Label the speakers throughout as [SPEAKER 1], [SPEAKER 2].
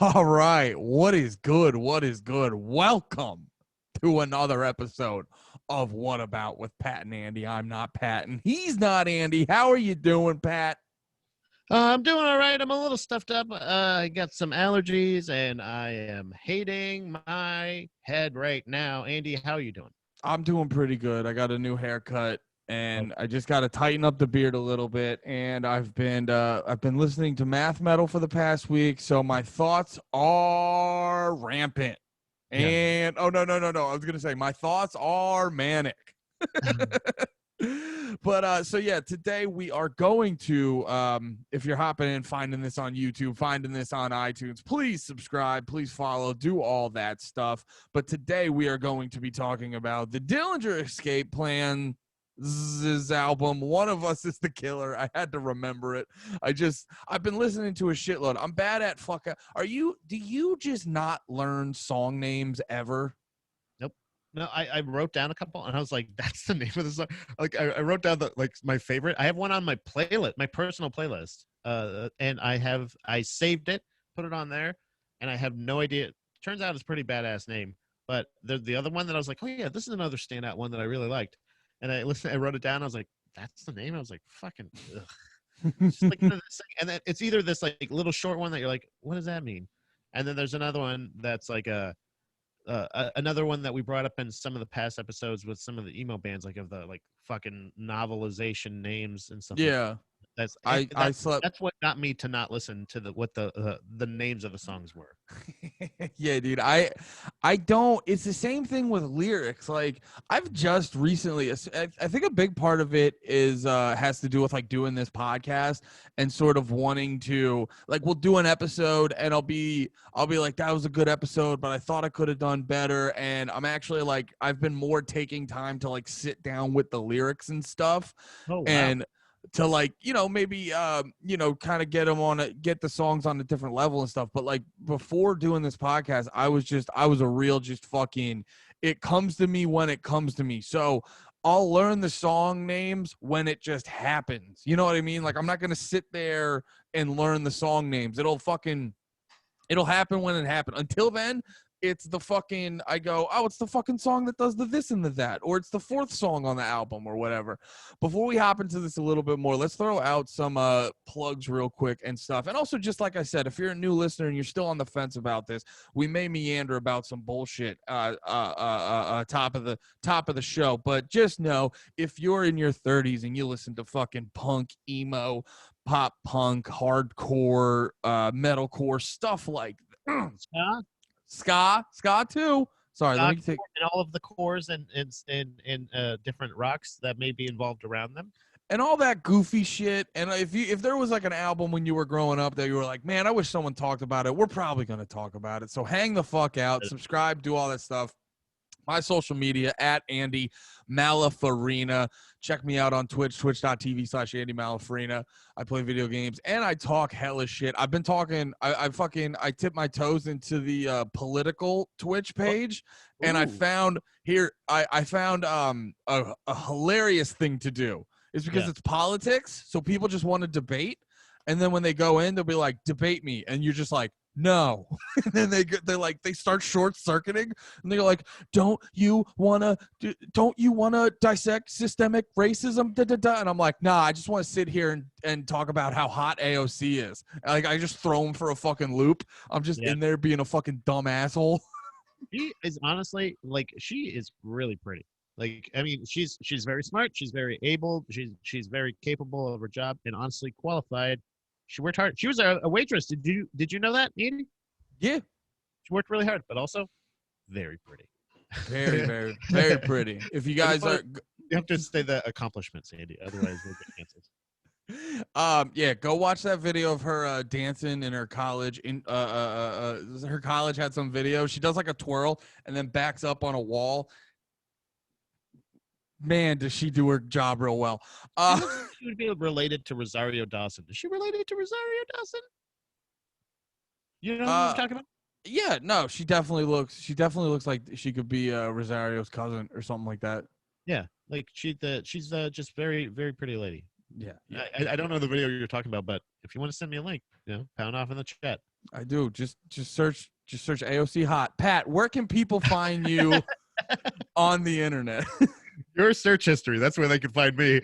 [SPEAKER 1] All right. What is good? What is good? Welcome to another episode of What About with Pat and Andy. I'm not Pat, and he's not Andy. How are you doing, Pat?
[SPEAKER 2] I'm doing all right. I'm a little stuffed up. I got some allergies, and I am hating my head right now. Andy, how are you doing?
[SPEAKER 1] I'm doing pretty good. I got a new haircut,
[SPEAKER 2] Oh,
[SPEAKER 1] and I just got to tighten up the beard a little bit. And I've been listening to math metal for the past week, so my thoughts are rampant.
[SPEAKER 2] yeah.
[SPEAKER 1] And oh no! I was gonna say my thoughts are manic. But so yeah, today we are going to if you're hopping in, finding this on YouTube, finding this on iTunes, please subscribe, please follow, do all that stuff. But today we are going to be talking about the Dillinger Escape Plan album. One of Us Is the Killer. I had to remember it. I've been listening to a shitload. I'm bad at do you just not learn song names ever?
[SPEAKER 2] Nope. No, I wrote down a couple, and I was like, "That's the name of the song." Like, I wrote down my favorite. I have one on my playlist, my personal playlist, and I saved it, put it on there, and I have no idea. Turns out it's a pretty badass name. But the other one that I was like, "Oh yeah, this is another standout one that I really liked," and I wrote it down. I was like, "That's the name." I was like, "Fucking." Ugh. Just like this thing. And then it's either this like little short one that you're like, "What does that mean?" And then there's another one that's like another one that we brought up in some of the past episodes with some of the emo bands, like of the like fucking novelization names and stuff like
[SPEAKER 1] Yeah.
[SPEAKER 2] that's
[SPEAKER 1] I slept.
[SPEAKER 2] that's what got me to not listen to the names of the songs were.
[SPEAKER 1] Yeah, dude. I don't. It's the same thing with lyrics. Like I've just recently. I think a big part of it is has to do with like doing this podcast and sort of wanting to like we'll do an episode and I'll be like that was a good episode, but I thought I could have done better. And I'm actually like I've been more taking time to like sit down with the lyrics and stuff,
[SPEAKER 2] Oh wow.
[SPEAKER 1] and to like maybe kind of get the songs on a different level and stuff. But like before doing this podcast, I was a real just fucking it comes to me when it comes to me. So I'll learn the song names when it just happens, you know what I mean? Like I'm not gonna sit there and learn the song names. It'll happen when it happens. Until then, it's the fucking I go, oh, it's the fucking song that does the this and the that, or it's the fourth song on the album or whatever. Before we hop into this a little bit more, let's throw out some plugs real quick and stuff. And also, just like I said, if you're a new listener and you're still on the fence about this, we may meander about some bullshit top of the show. But just know if you're in your 30s and you listen to fucking punk, emo, pop punk, hardcore, metalcore stuff like
[SPEAKER 2] Ska,
[SPEAKER 1] ska too. Sorry, let
[SPEAKER 2] ska
[SPEAKER 1] me take
[SPEAKER 2] and all of the cores and different rocks that may be involved around them.
[SPEAKER 1] and all that goofy shit. And if there was like an album when you were growing up that you were like, man, I wish someone talked about it, we're probably gonna talk about it. So hang the fuck out, subscribe, do all that stuff. My social media at Andy Malafarina. Check me out on Twitch, twitch.tv/Andy Malafarina. I play video games and I talk hella shit. I've been talking, I tip my toes into the political Twitch page, and I found a hilarious thing to do. It's because it's politics, so people just want to debate, and then when they go in, they'll be like, "Debate me," and you're just like, "No," and then they start short circuiting, and they're like, "Don't you wanna dissect systemic racism?" Da, da, da. And I'm like, "Nah, I just want to sit here and talk about how hot AOC is." Like I just throw them for a fucking loop. I'm just in there being a fucking dumb asshole.
[SPEAKER 2] She is honestly like she is really pretty. Like I mean, she's very smart. She's very able. She's very capable of her job and honestly qualified. She worked hard. She was a waitress. Did you know that, Andy?
[SPEAKER 1] Yeah,
[SPEAKER 2] She worked really hard, but also very pretty.
[SPEAKER 1] very, very, very pretty. If you guys are
[SPEAKER 2] You have to say the accomplishments, Andy. Otherwise, we'll get canceled.
[SPEAKER 1] yeah, go watch that video of her dancing in her college. Her college had some video. She does like a twirl and then backs up on a wall. Man, does she do her job real well.
[SPEAKER 2] She would be related to Rosario Dawson. Is she related to Rosario Dawson? You know who I'm talking about?
[SPEAKER 1] Yeah, no, she definitely looks like she could be Rosario's cousin or something like that.
[SPEAKER 2] Yeah, like she's just very, very pretty lady.
[SPEAKER 1] Yeah.
[SPEAKER 2] I don't know the video you're talking about, but if you want to send me a link, pound off in the chat.
[SPEAKER 1] I do. Just search AOC Hot. Pat, where can people find you on the internet?
[SPEAKER 2] Your search history. That's where they can find me.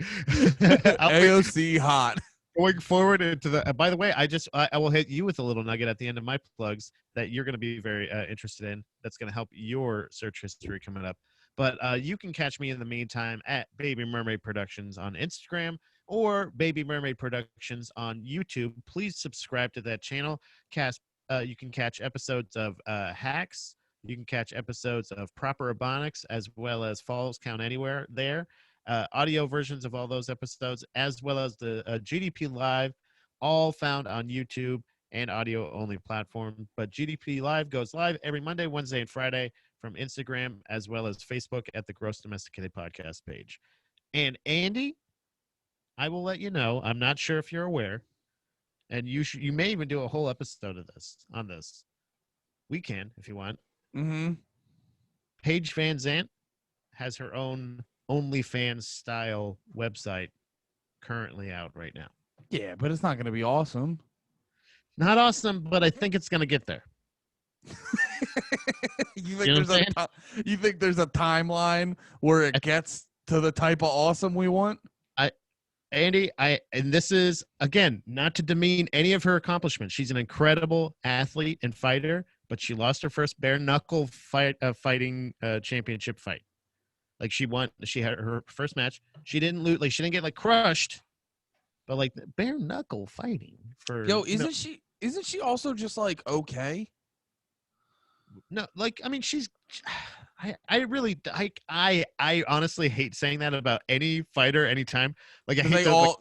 [SPEAKER 2] I'll be
[SPEAKER 1] AOC Hot.
[SPEAKER 2] going forward into the. By the way, I will hit you with a little nugget at the end of my plugs that you're going to be very interested in. That's going to help your search history coming up. But you can catch me in the meantime at Baby Mermaid Productions on Instagram or Baby Mermaid Productions on YouTube. Please subscribe to that channel. You can catch episodes of Hacks. You can catch episodes of Proper Ebonics as well as Falls Count Anywhere there. Audio versions of all those episodes, as well as the GDP Live, all found on YouTube and audio-only platform. But GDP Live goes live every Monday, Wednesday, and Friday from Instagram as well as Facebook at the Gross Domesticated Podcast page. And Andy, I will let you know, I'm not sure if you're aware, and you may even do a whole episode of this on this. We can, if you want.
[SPEAKER 1] Mm-hmm.
[SPEAKER 2] Paige Van Zant has her own OnlyFans style website currently out right now.
[SPEAKER 1] Yeah, but it's not going to be awesome.
[SPEAKER 2] Not awesome, but I think it's going to get there.
[SPEAKER 1] You think there's a timeline where it gets to the type of awesome we want?
[SPEAKER 2] Andy, and this is, again, not to demean any of her accomplishments. She's an incredible athlete and fighter, but she lost her first bare knuckle fighting championship fight. Like she had her first match. She didn't lose, like she didn't get like crushed, but like bare knuckle fighting for.
[SPEAKER 1] Yo, isn't she also just like okay?
[SPEAKER 2] No, like I mean, I honestly hate saying that about any fighter anytime. Like I hate those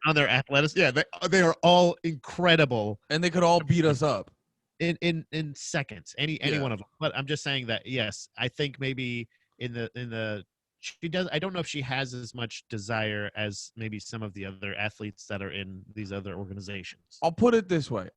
[SPEAKER 2] on their athleticism. Yeah, they are all incredible,
[SPEAKER 1] and they could all beat us up
[SPEAKER 2] in seconds. Any one of them. But I'm just saying that yes, I think maybe she does. I don't know if she has as much desire as maybe some of the other athletes that are in these other organizations.
[SPEAKER 1] I'll put it this way.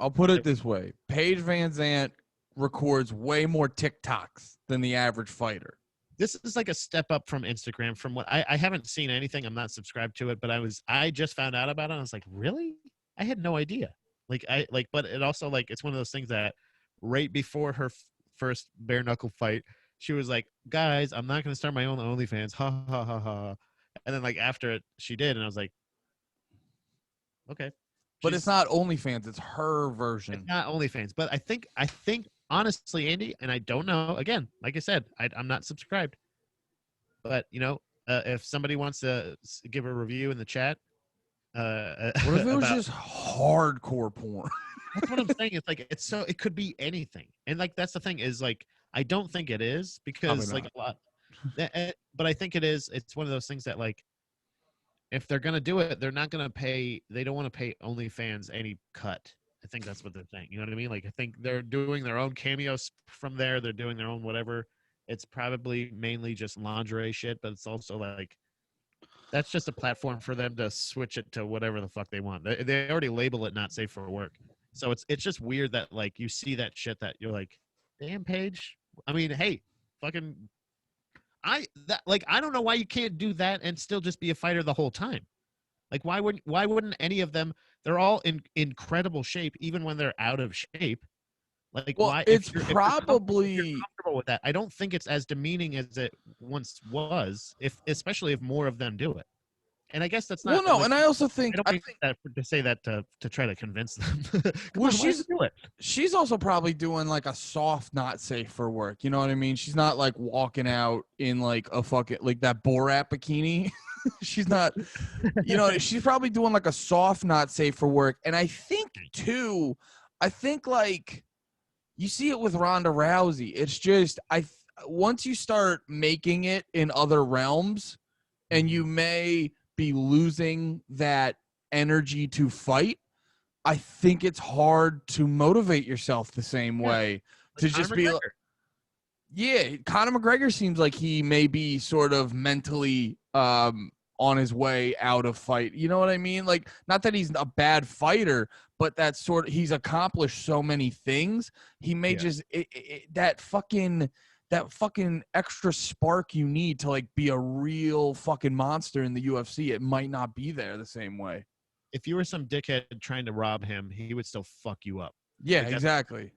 [SPEAKER 1] Paige Van Zant records way more TikToks than the average fighter.
[SPEAKER 2] This is like a step up from Instagram. From what I haven't seen anything. I'm not subscribed to it, but I just found out about it. And I was like, really? I had no idea. But it also like it's one of those things that right before her first bare knuckle fight, she was like, guys, I'm not going to start my own OnlyFans. Ha, ha, ha, ha. And then, like, after it, she did. And I was like, okay.
[SPEAKER 1] But it's not OnlyFans. It's her version.
[SPEAKER 2] It's not OnlyFans. But I think, honestly, Andy, and I don't know, again, like I said, I'm not subscribed. But, if somebody wants to give a review in the chat.
[SPEAKER 1] What if it was just hardcore porn?
[SPEAKER 2] That's what I'm saying. It's like, it could be anything. And, like, that's the thing is, like, I don't think it is because like a lot, but I think it is. It's one of those things that like, if they're going to do it, they're not going to pay. They don't want to pay OnlyFans any cut. I think that's what they're saying. You know what I mean? Like, I think they're doing their own cameos from there. They're doing their own whatever. It's probably mainly just lingerie shit, but it's also like, that's just a platform for them to switch it to whatever the fuck they want. They already label it not safe for work. So it's just weird that like you see that shit that you're like, damn, Paige. I mean, hey, fucking, I don't know why you can't do that and still just be a fighter the whole time. Like, why wouldn't any of them? They're all in incredible shape, even when they're out of shape. Like,
[SPEAKER 1] well,
[SPEAKER 2] why?
[SPEAKER 1] It's
[SPEAKER 2] if you're
[SPEAKER 1] probably
[SPEAKER 2] comfortable with that. I don't think it's as demeaning as it once was. Especially if more of them do it. And I guess that's not.
[SPEAKER 1] Well, no, like, and I also think
[SPEAKER 2] I think that to say that to try to convince them.
[SPEAKER 1] Well, she's also probably doing like a soft, not safe for work. You know what I mean? She's not like walking out in like a fucking like that Borat bikini. She's not. She's probably doing like a soft, not safe for work. And I think too, like you see it with Ronda Rousey. It's just once you start making it in other realms, and you may be losing that energy to fight, I think it's hard to motivate yourself the same way to just be like, Conor McGregor seems like he may be sort of mentally on his way out of fight. You know what I mean? Like, not that he's a bad fighter, but he's accomplished so many things. He may just that fucking extra spark you need to like be a real fucking monster in the UFC. It might not be there the same way.
[SPEAKER 2] If you were some dickhead trying to rob him, he would still fuck you up.
[SPEAKER 1] Yeah,
[SPEAKER 2] Like that's
[SPEAKER 1] exactly.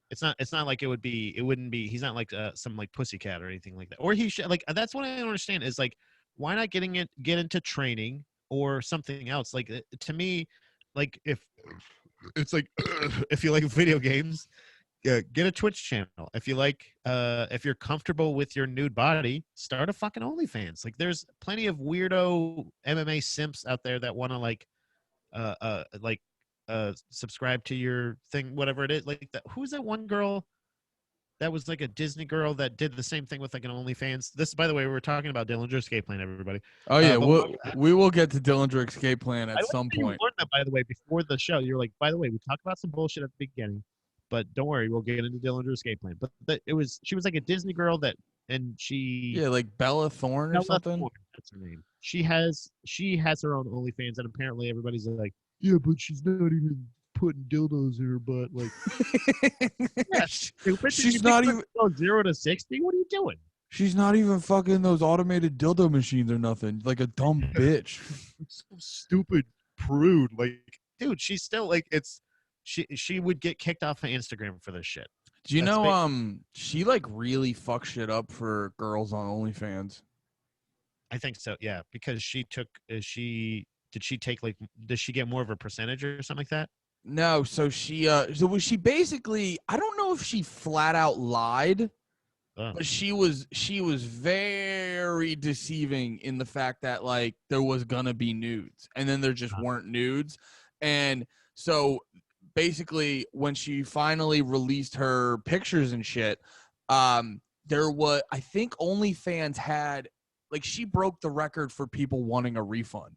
[SPEAKER 2] it's not like it wouldn't be he's not like some like pussycat or anything like that. Or he should like that's what I don't understand is like why not get into training or something else? Like to me, like if it's like if you like video games, get a Twitch channel. If you're comfortable with your nude body, start a fucking OnlyFans. Like there's plenty of weirdo MMA simps out there that want to like subscribe to your thing, whatever it is. Like that, who's that one girl that was like a Disney girl that did the same thing with like an OnlyFans? This, by the way, we were talking about Dillinger Escape Plan, everybody.
[SPEAKER 1] Oh yeah,
[SPEAKER 2] But
[SPEAKER 1] we will get to Dillinger Escape Plan
[SPEAKER 2] I
[SPEAKER 1] at
[SPEAKER 2] like
[SPEAKER 1] some
[SPEAKER 2] that you
[SPEAKER 1] point.
[SPEAKER 2] warned that, by the way, before the show. You're like, by the way, we talked about some bullshit at the beginning, but don't worry, we'll get into Dillinger Escape Plan. But she was like a Disney girl and she
[SPEAKER 1] Yeah, like Bella Thorne or
[SPEAKER 2] Bella
[SPEAKER 1] something.
[SPEAKER 2] Thorne, that's her name. She has her own OnlyFans, and apparently everybody's like, yeah, but she's not even putting dildos in her butt. Like, yeah, stupid. Did you
[SPEAKER 1] She's
[SPEAKER 2] think
[SPEAKER 1] not
[SPEAKER 2] it
[SPEAKER 1] even.
[SPEAKER 2] was 0 to 60? What are you doing?
[SPEAKER 1] She's not even fucking those automated dildo machines or nothing. Like a dumb bitch.
[SPEAKER 2] So stupid prude. Like, dude, she's still like she would get kicked off of Instagram for this shit.
[SPEAKER 1] Do you
[SPEAKER 2] That's
[SPEAKER 1] know? She like really fucks shit up for girls on OnlyFans.
[SPEAKER 2] I think so, yeah, because she took did she take like does she get more of a percentage or something like that?
[SPEAKER 1] No, so was she basically? I don't know if she flat out lied,
[SPEAKER 2] Oh,
[SPEAKER 1] but she was very deceiving in the fact that like there was gonna be nudes and then there just weren't nudes. And so basically when she finally released her pictures and shit, there was, I think OnlyFans had, like, she broke the record for people wanting a refund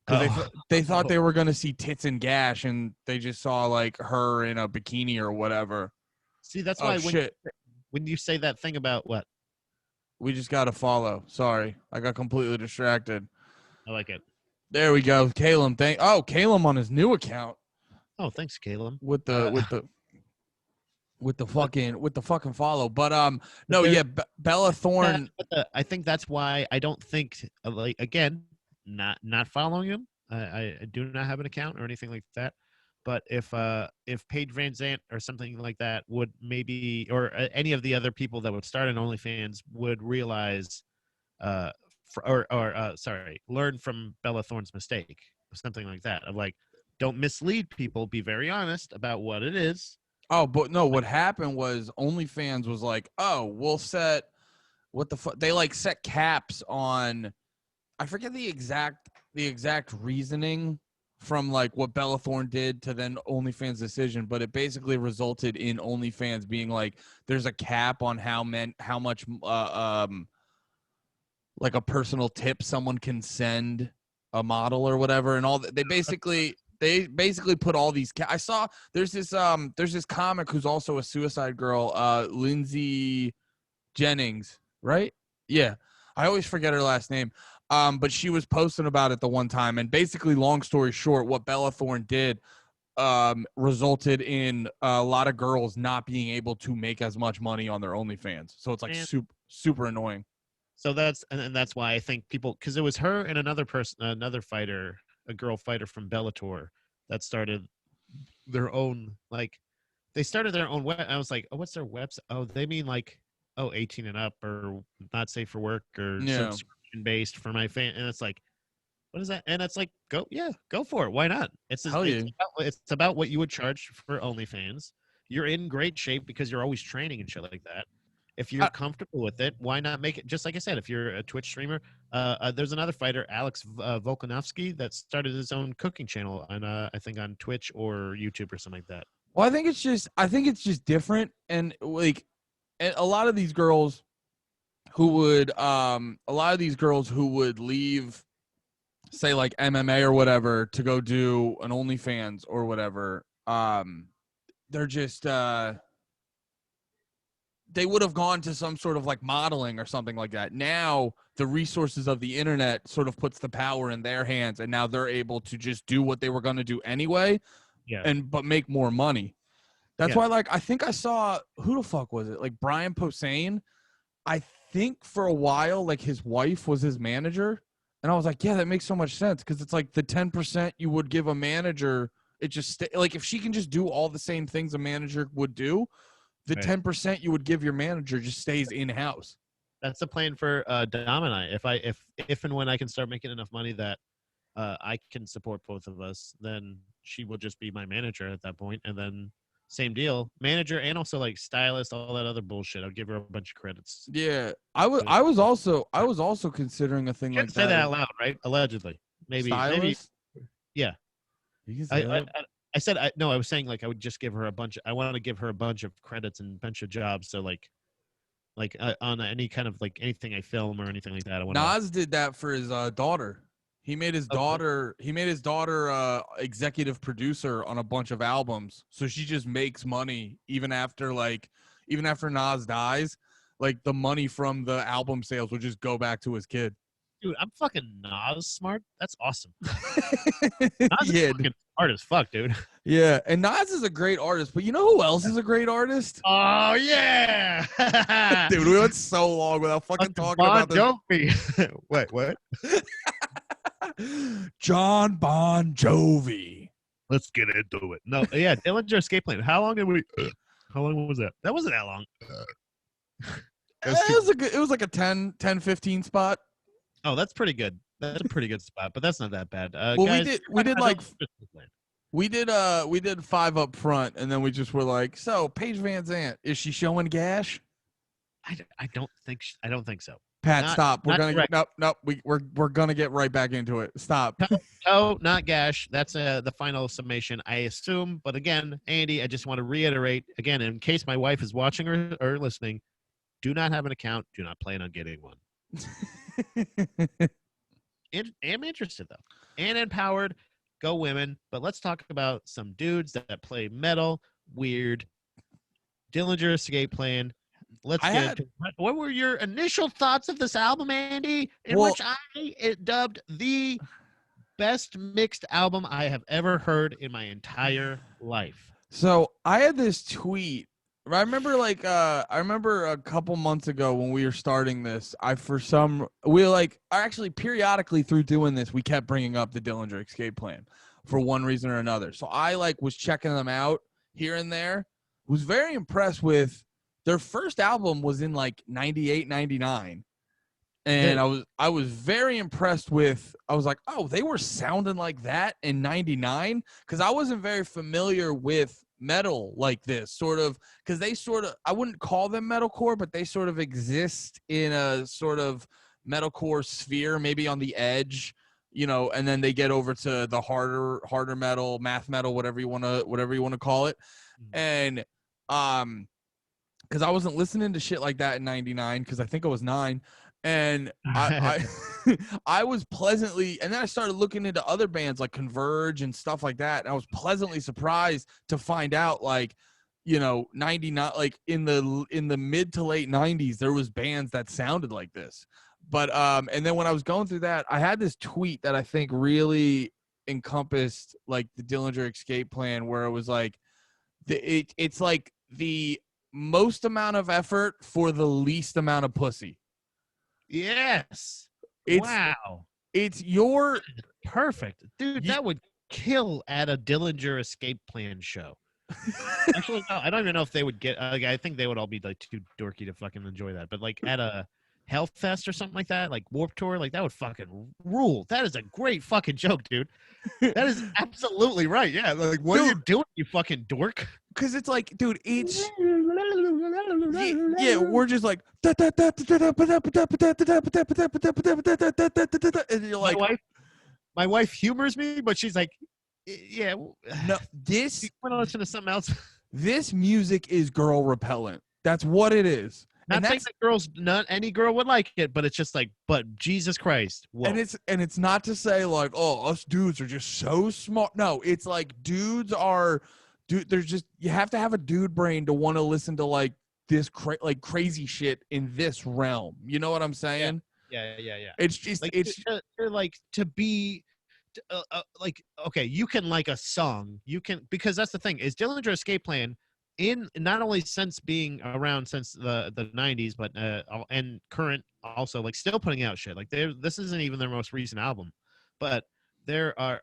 [SPEAKER 1] because they thought they were gonna see tits and gash and they just saw like her in a bikini or whatever.
[SPEAKER 2] See, that's
[SPEAKER 1] Oh
[SPEAKER 2] why
[SPEAKER 1] shit.
[SPEAKER 2] when you say that thing about what
[SPEAKER 1] We just got to follow. Sorry. I got completely distracted.
[SPEAKER 2] I like it.
[SPEAKER 1] There we go. Caleb. Caleb on his new account
[SPEAKER 2] Oh, thanks, Caleb.
[SPEAKER 1] with the with the fucking follow. But no,
[SPEAKER 2] there-
[SPEAKER 1] yeah, Bella Thorne.
[SPEAKER 2] I think that's why I don't think like again, not following him. I do not have an account or anything like that. But if Paige Van Zant or something like that would maybe, or any of the other people that would start an OnlyFans would realize, learn from Bella Thorne's mistake or something like that. Of like, don't mislead people. Be very honest about what it is.
[SPEAKER 1] Oh, but no, what happened was OnlyFans was like, oh, we'll set what the fuck. They like set caps on. I forget the exact reasoning from like what Bella Thorne did to then OnlyFans decision, but it basically resulted in OnlyFans being like, there's a cap on how much like a personal tip someone can send a model or whatever, and all that. They basically put all these. I saw there's this comic who's also a suicide girl, Lindsay Jennings, right? Yeah, I always forget her last name. But she was posting about it the one time, and basically, long story short, what Bella Thorne did resulted in a lot of girls not being able to make as much money on their OnlyFans. So it's like super annoying.
[SPEAKER 2] So that's why I think people, because it was her and another person, another fighter, a girl fighter from Bellator that started their own they started their own web. I was like, oh, what's their website? Oh, they mean like 18 and up or not safe for work or
[SPEAKER 1] Yeah.
[SPEAKER 2] subscription based for my fan. And it's like, what is that? And it's like, go for it. Why not?
[SPEAKER 1] Hell yeah.
[SPEAKER 2] It's about what you would charge for OnlyFans. You're in great shape because you're always training and shit like that. If you're comfortable with it, why not make it? Just like I said, if you're a Twitch streamer, there's another fighter, Alex Volkanovski, that started his own cooking channel on, I think, on Twitch or YouTube or something like that.
[SPEAKER 1] Well, I think it's just different, and like, and a lot of these girls who would leave, say like MMA or whatever, to go do an OnlyFans or whatever, they're just they would have gone to some sort of like modeling or something like that. Now the resources of the internet sort of puts the power in their hands, and now they're able to just do what they were going to do anyway, but make more money. That's why, like, I think I saw, who the fuck was it? Like Brian Posehn. I think for a while, like, his wife was his manager, and I was like, yeah, that makes so much sense, because it's like the 10% you would give a manager it just like if she can just do all the same things a manager would do, the
[SPEAKER 2] Right.
[SPEAKER 1] 10% you would give your manager just stays in house.
[SPEAKER 2] That's the plan for Dom and I. If and when I can start making enough money that I can support both of us, then she will just be my manager at that point, and then same deal, manager and also like stylist, all that other bullshit. I'll give her a bunch of credits.
[SPEAKER 1] Yeah, I was also considering a thing like
[SPEAKER 2] Shouldn't say
[SPEAKER 1] that.
[SPEAKER 2] that out loud, right? Allegedly, maybe,
[SPEAKER 1] Stylist.
[SPEAKER 2] yeah.
[SPEAKER 1] You can
[SPEAKER 2] I
[SPEAKER 1] say
[SPEAKER 2] I,
[SPEAKER 1] that.
[SPEAKER 2] I said no. I was saying like I would just give her a bunch. I want to give her a bunch of credits and a bunch of jobs. So like on any kind of like anything I film or anything like that. I want to.
[SPEAKER 1] Nas did that for his daughter. He made his
[SPEAKER 2] Okay.
[SPEAKER 1] daughter. He made his daughter executive producer on a bunch of albums. So she just makes money even after Nas dies. Like the money from the album sales would just go back to his kid.
[SPEAKER 2] Dude, I'm fucking Nas smart. That's awesome. Nas is
[SPEAKER 1] Yeah,
[SPEAKER 2] fucking smart as fuck, dude.
[SPEAKER 1] yeah. And Nas is a great artist, but you know who else is a great artist?
[SPEAKER 2] Oh yeah,
[SPEAKER 1] Dude, we went so long without fucking talking
[SPEAKER 2] Bon
[SPEAKER 1] about this.
[SPEAKER 2] Jovi. Wait, what?
[SPEAKER 1] John Bon Jovi.
[SPEAKER 2] Let's get into it. No, yeah, Dillinger Escape Plan. How long did we? How long was that? That wasn't that long.
[SPEAKER 1] It was like a 10, 15 spot.
[SPEAKER 2] Oh, that's pretty good. That's a pretty good spot, but that's not that bad.
[SPEAKER 1] Well,
[SPEAKER 2] Guys,
[SPEAKER 1] we did 5 up front, and then we just were like, so Paige Van Zant, is she showing gash?
[SPEAKER 2] I don't think so.
[SPEAKER 1] Pat, stop. We're gonna
[SPEAKER 2] correct.
[SPEAKER 1] nope. We're gonna get right back into it. Stop.
[SPEAKER 2] Oh, not gash. That's the final summation, I assume. But again, Andy, I just want to reiterate again, in case my wife is watching or listening, do not have an account. Do not plan on getting one. I'm interested though, and empowered. Go women. But let's talk about some dudes that play metal. Weird. Dillinger Escape Plan. Let's get into what were your initial thoughts of this album, Andy? Which I dubbed the best mixed album I have ever heard in my entire life.
[SPEAKER 1] So I had this tweet. I remember a couple months ago when we were starting this, actually periodically through doing this, we kept bringing up the Dillinger Escape Plan for one reason or another. So I was checking them out here and there. Was very impressed with their first album was in 98, 99. And I was very impressed with, I was like, oh, they were sounding like that in 99? Because I wasn't very familiar with metal like this, sort of, because they sort of, I wouldn't call them metalcore, but they sort of exist in a sort of metalcore sphere, maybe on the edge, and then they get over to the harder metal, math metal, whatever you want to call it. And because I wasn't listening to shit like that in 99, because I think I was 9. And I I was pleasantly, and then I started looking into other bands like Converge and stuff like that. And I was pleasantly surprised to find out 99, in the mid to late 90s, there was bands that sounded like this. But and then when I was going through that, I had this tweet that I think really encompassed the Dillinger Escape Plan, where it was it's like the most amount of effort for the least amount of pussy.
[SPEAKER 2] Yes.
[SPEAKER 1] Wow. It's your
[SPEAKER 2] perfect. Dude, that would kill at a Dillinger Escape Plan show. Actually, no, I don't even know if they would get I think they would all be too dorky to fucking enjoy that. But at a Hellfest or something like that, like Warped Tour, that would fucking rule. That is a great fucking joke, dude. That is absolutely right. Yeah, what are you doing, you fucking dork?
[SPEAKER 1] Because it's dude, it's yeah, we're just and you're like,
[SPEAKER 2] my wife humors me, but she's like, yeah,
[SPEAKER 1] no, this
[SPEAKER 2] want to listen to something else.
[SPEAKER 1] This music is girl repellent. That's what it is.
[SPEAKER 2] Not saying that not any girl would like it, but it's just but Jesus Christ. Whoa.
[SPEAKER 1] And it's not to say oh, us dudes are just so smart. No, it's dudes are, there's just, you have to have a dude brain to want to listen to this crazy shit in this realm. You know what I'm saying?
[SPEAKER 2] Yeah.
[SPEAKER 1] It's just
[SPEAKER 2] to be okay, you can like a song, because that's the thing is Dillinger Escape Plan, in not only since being around since the 90s, but and current also still putting out shit. This isn't even their most recent album, but there are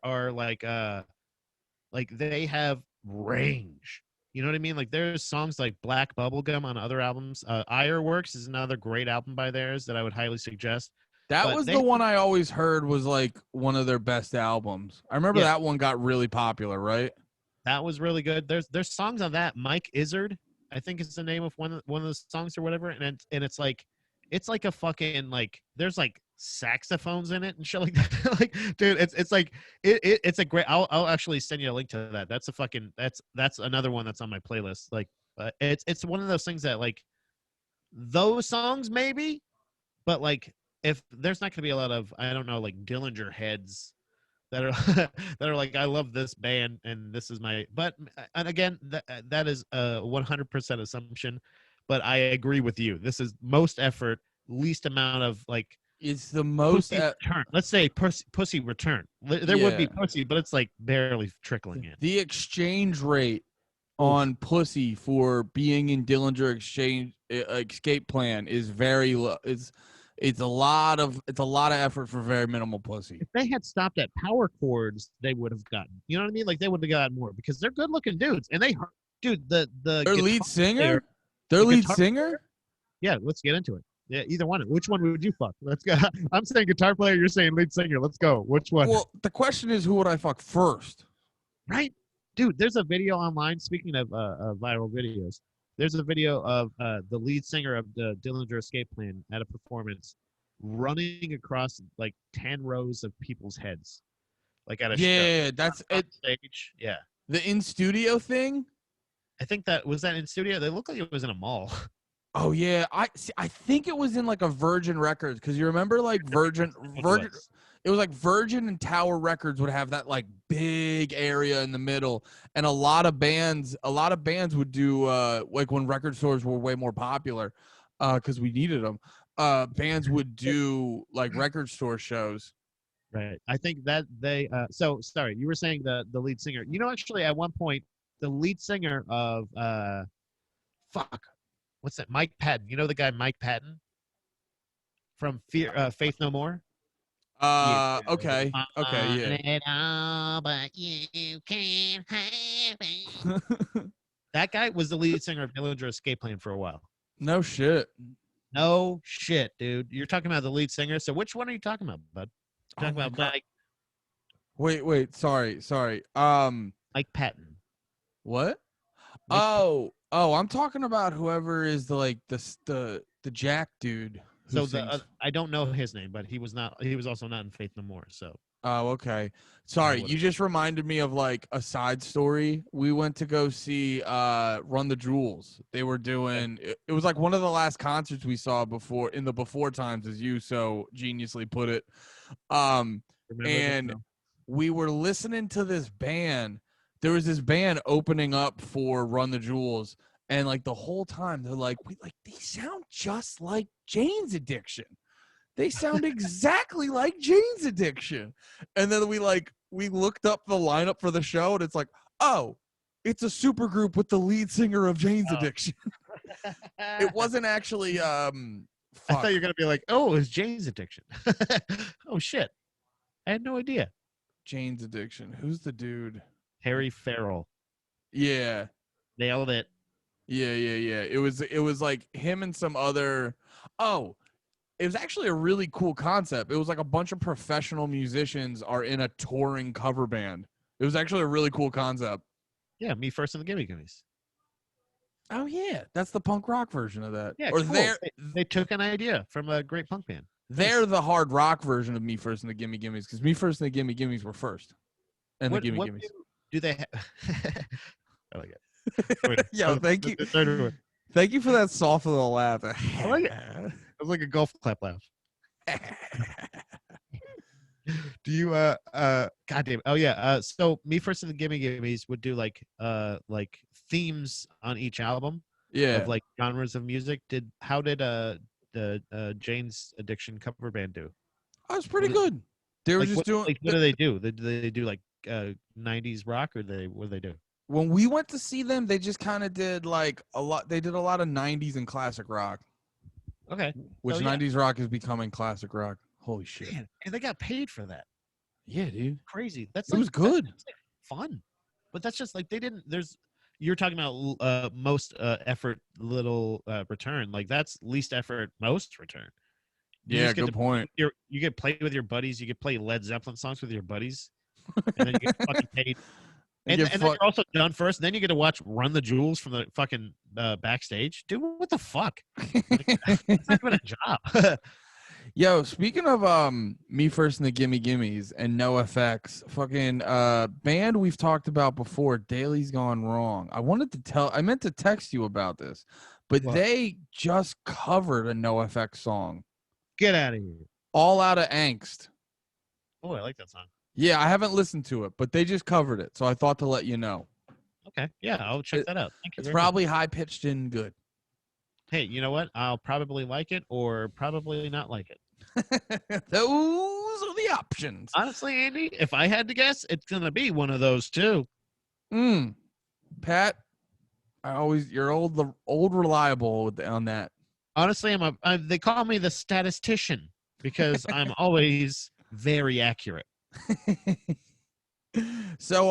[SPEAKER 2] Like they have range. You know what I mean? Like there's songs like Black Bubblegum on other albums. Ironworks is another great album by theirs that I would highly suggest.
[SPEAKER 1] That
[SPEAKER 2] But
[SPEAKER 1] was
[SPEAKER 2] they
[SPEAKER 1] the one I always heard was like one of their best albums. I remember
[SPEAKER 2] yeah,
[SPEAKER 1] that one got really popular, right?
[SPEAKER 2] that was really good. There's songs on that. Mike Izzard, I think is the name of one of the songs or whatever. And it's like a fucking like there's like saxophones in it and shit like that. Like, dude, it's like it's a great. I'll actually send you a link to that. That's a fucking that's another one that's on my playlist. Like, it's one of those things that like those songs maybe, but like if there's not gonna be a lot of I don't know like Dillinger heads that are that are like I love this band and this is my but and again that is a 100% assumption, but I agree with you. This is most effort, least amount of like
[SPEAKER 1] It's the most.
[SPEAKER 2] pussy return. Let's say pussy return. There would be
[SPEAKER 1] Yeah.
[SPEAKER 2] pussy, but it's like barely trickling in.
[SPEAKER 1] The exchange rate
[SPEAKER 2] Oof.
[SPEAKER 1] on pussy for being in Dillinger exchange escape plan is very low. It's a lot of effort for very minimal pussy.
[SPEAKER 2] If they had stopped at power chords, they would have gotten. You know what I mean? Like they would have gotten more because they're good looking dudes, and dude, the
[SPEAKER 1] Their lead
[SPEAKER 2] guitar
[SPEAKER 1] singer?
[SPEAKER 2] player-
[SPEAKER 1] Their
[SPEAKER 2] the
[SPEAKER 1] lead
[SPEAKER 2] guitar
[SPEAKER 1] singer?
[SPEAKER 2] player- Yeah, let's get into it. Yeah, either one. Which one would you fuck? Let's go. I'm saying guitar player. You're saying lead singer. Let's go. Which one?
[SPEAKER 1] Well, the question is, who would I fuck first?
[SPEAKER 2] Right, dude. There's a video online. Speaking of viral videos, there's a video of the lead singer of the Dillinger Escape Plan at a performance, running across like 10 rows of people's heads, like at a show.
[SPEAKER 1] Yeah, that's
[SPEAKER 2] On
[SPEAKER 1] it.
[SPEAKER 2] stage. Yeah,
[SPEAKER 1] The in studio thing.
[SPEAKER 2] I think that was that in studio. They looked like it was in a mall.
[SPEAKER 1] Oh yeah, I think it was in like a Virgin Records because you remember like Virgin. It was like Virgin and Tower Records would have that like big area in the middle, and a lot of bands would do like when record stores were way more popular, because we needed them. Bands would do like record store shows.
[SPEAKER 2] Right. I think that they so sorry, you were saying the lead singer. You know, actually at one point, the lead singer of fuck, what's that? Mike Patton. You know the guy Mike Patton from Faith No More?
[SPEAKER 1] Okay, yeah.
[SPEAKER 2] It all, but you can't have it. That guy was the lead singer of Dillinger Escape Plan for a while.
[SPEAKER 1] No shit.
[SPEAKER 2] No shit, dude. You're talking about the lead singer. So which one are you talking about, bud?
[SPEAKER 1] Oh
[SPEAKER 2] Talking
[SPEAKER 1] my
[SPEAKER 2] about
[SPEAKER 1] God. Wait. Sorry.
[SPEAKER 2] Mike Patton.
[SPEAKER 1] What?
[SPEAKER 2] Mike
[SPEAKER 1] I'm talking about whoever is the Jack dude.
[SPEAKER 2] So I don't know his name, but he was not. He was also not in Faith No More. So
[SPEAKER 1] Oh, okay. Sorry, you just reminded me of like a side story. We went to go see Run the Jewels. They were doing it was like one of the last concerts we saw before in the before times, as you so geniusly put it. And we were listening to this band. There was this band opening up for Run the Jewels, and like the whole time they're like, they sound just like Jane's Addiction. They sound exactly like Jane's Addiction. And then we looked up the lineup for the show, and it's like, oh, it's a super group with the lead singer of Jane's Addiction. It wasn't actually
[SPEAKER 2] I thought you were gonna be like, oh, it's Jane's Addiction. Oh shit, I had no idea.
[SPEAKER 1] Jane's Addiction. Who's the dude?
[SPEAKER 2] Harry Farrell.
[SPEAKER 1] Yeah.
[SPEAKER 2] Nailed it.
[SPEAKER 1] Yeah. It was like him and some other. Oh, it was actually a really cool concept. It was like a bunch of professional musicians are in a touring cover band. It was actually a really cool concept.
[SPEAKER 2] Yeah, Me First and the Gimme Gimmes.
[SPEAKER 1] Oh yeah, that's the punk rock version of that.
[SPEAKER 2] Yeah,
[SPEAKER 1] or
[SPEAKER 2] cool. They took an idea from a great punk band.
[SPEAKER 1] They're the hard rock version of Me First and the Gimme Gimmes, because Me First and the Gimme Gimmes were first, and the Gimme Gimmes.
[SPEAKER 2] Do they? I like it.
[SPEAKER 1] Yo, thank you. Thank you for that soft little laugh.
[SPEAKER 2] I like it. It was like a golf clap laugh. Do you goddamn oh yeah so Me First and the Gimme Gimmes would do like themes on each album of like genres of music. How did the Jane's Addiction cover band do?
[SPEAKER 1] Oh, it's pretty good. They were just doing
[SPEAKER 2] what do they do? Did they do like 90s rock, or what do they do?
[SPEAKER 1] When we went to see them, they just kind of did like a lot. They did a lot of 90s and classic rock.
[SPEAKER 2] Okay.
[SPEAKER 1] Which 90s rock is becoming classic rock. Holy shit.
[SPEAKER 2] Man, and they got paid for that.
[SPEAKER 1] Yeah, dude.
[SPEAKER 2] Crazy.
[SPEAKER 1] It was good.
[SPEAKER 2] That's like fun. but that's just like they didn't. You're talking about most effort, little return. Like that's least effort, most return. You
[SPEAKER 1] Yeah,
[SPEAKER 2] just get
[SPEAKER 1] good
[SPEAKER 2] to play
[SPEAKER 1] point.
[SPEAKER 2] with you get play with your buddies. You get play Led Zeppelin songs with your buddies, and then you get fucking paid.
[SPEAKER 1] I
[SPEAKER 2] And
[SPEAKER 1] get
[SPEAKER 2] then
[SPEAKER 1] fucked.
[SPEAKER 2] you're also done first. And then you get to watch Run the Jewels from the fucking backstage. Dude, what the fuck? Like, that's not even a job.
[SPEAKER 1] Yo, speaking of Me First and the Gimme Gimmes and No FX, fucking band we've talked about before, Daily's Gone Wrong. I meant to text you about this, but
[SPEAKER 2] What?
[SPEAKER 1] they just covered a No FX song,
[SPEAKER 2] Get out of here.
[SPEAKER 1] All Out of Angst.
[SPEAKER 2] Oh, I like that song.
[SPEAKER 1] Yeah, I haven't listened to it, but they just covered it, so I thought to let you know.
[SPEAKER 2] Okay. Yeah, I'll check that out. Thank you
[SPEAKER 1] It's
[SPEAKER 2] very much.
[SPEAKER 1] probably high pitched and good.
[SPEAKER 2] Hey, you know what? I'll probably like it or probably not like it.
[SPEAKER 1] Those are the options.
[SPEAKER 2] Honestly, Andy, if I had to guess, it's gonna be one of those two.
[SPEAKER 1] Pat, you're old reliable on that.
[SPEAKER 2] Honestly, they call me the statistician because I'm always very accurate.
[SPEAKER 1] So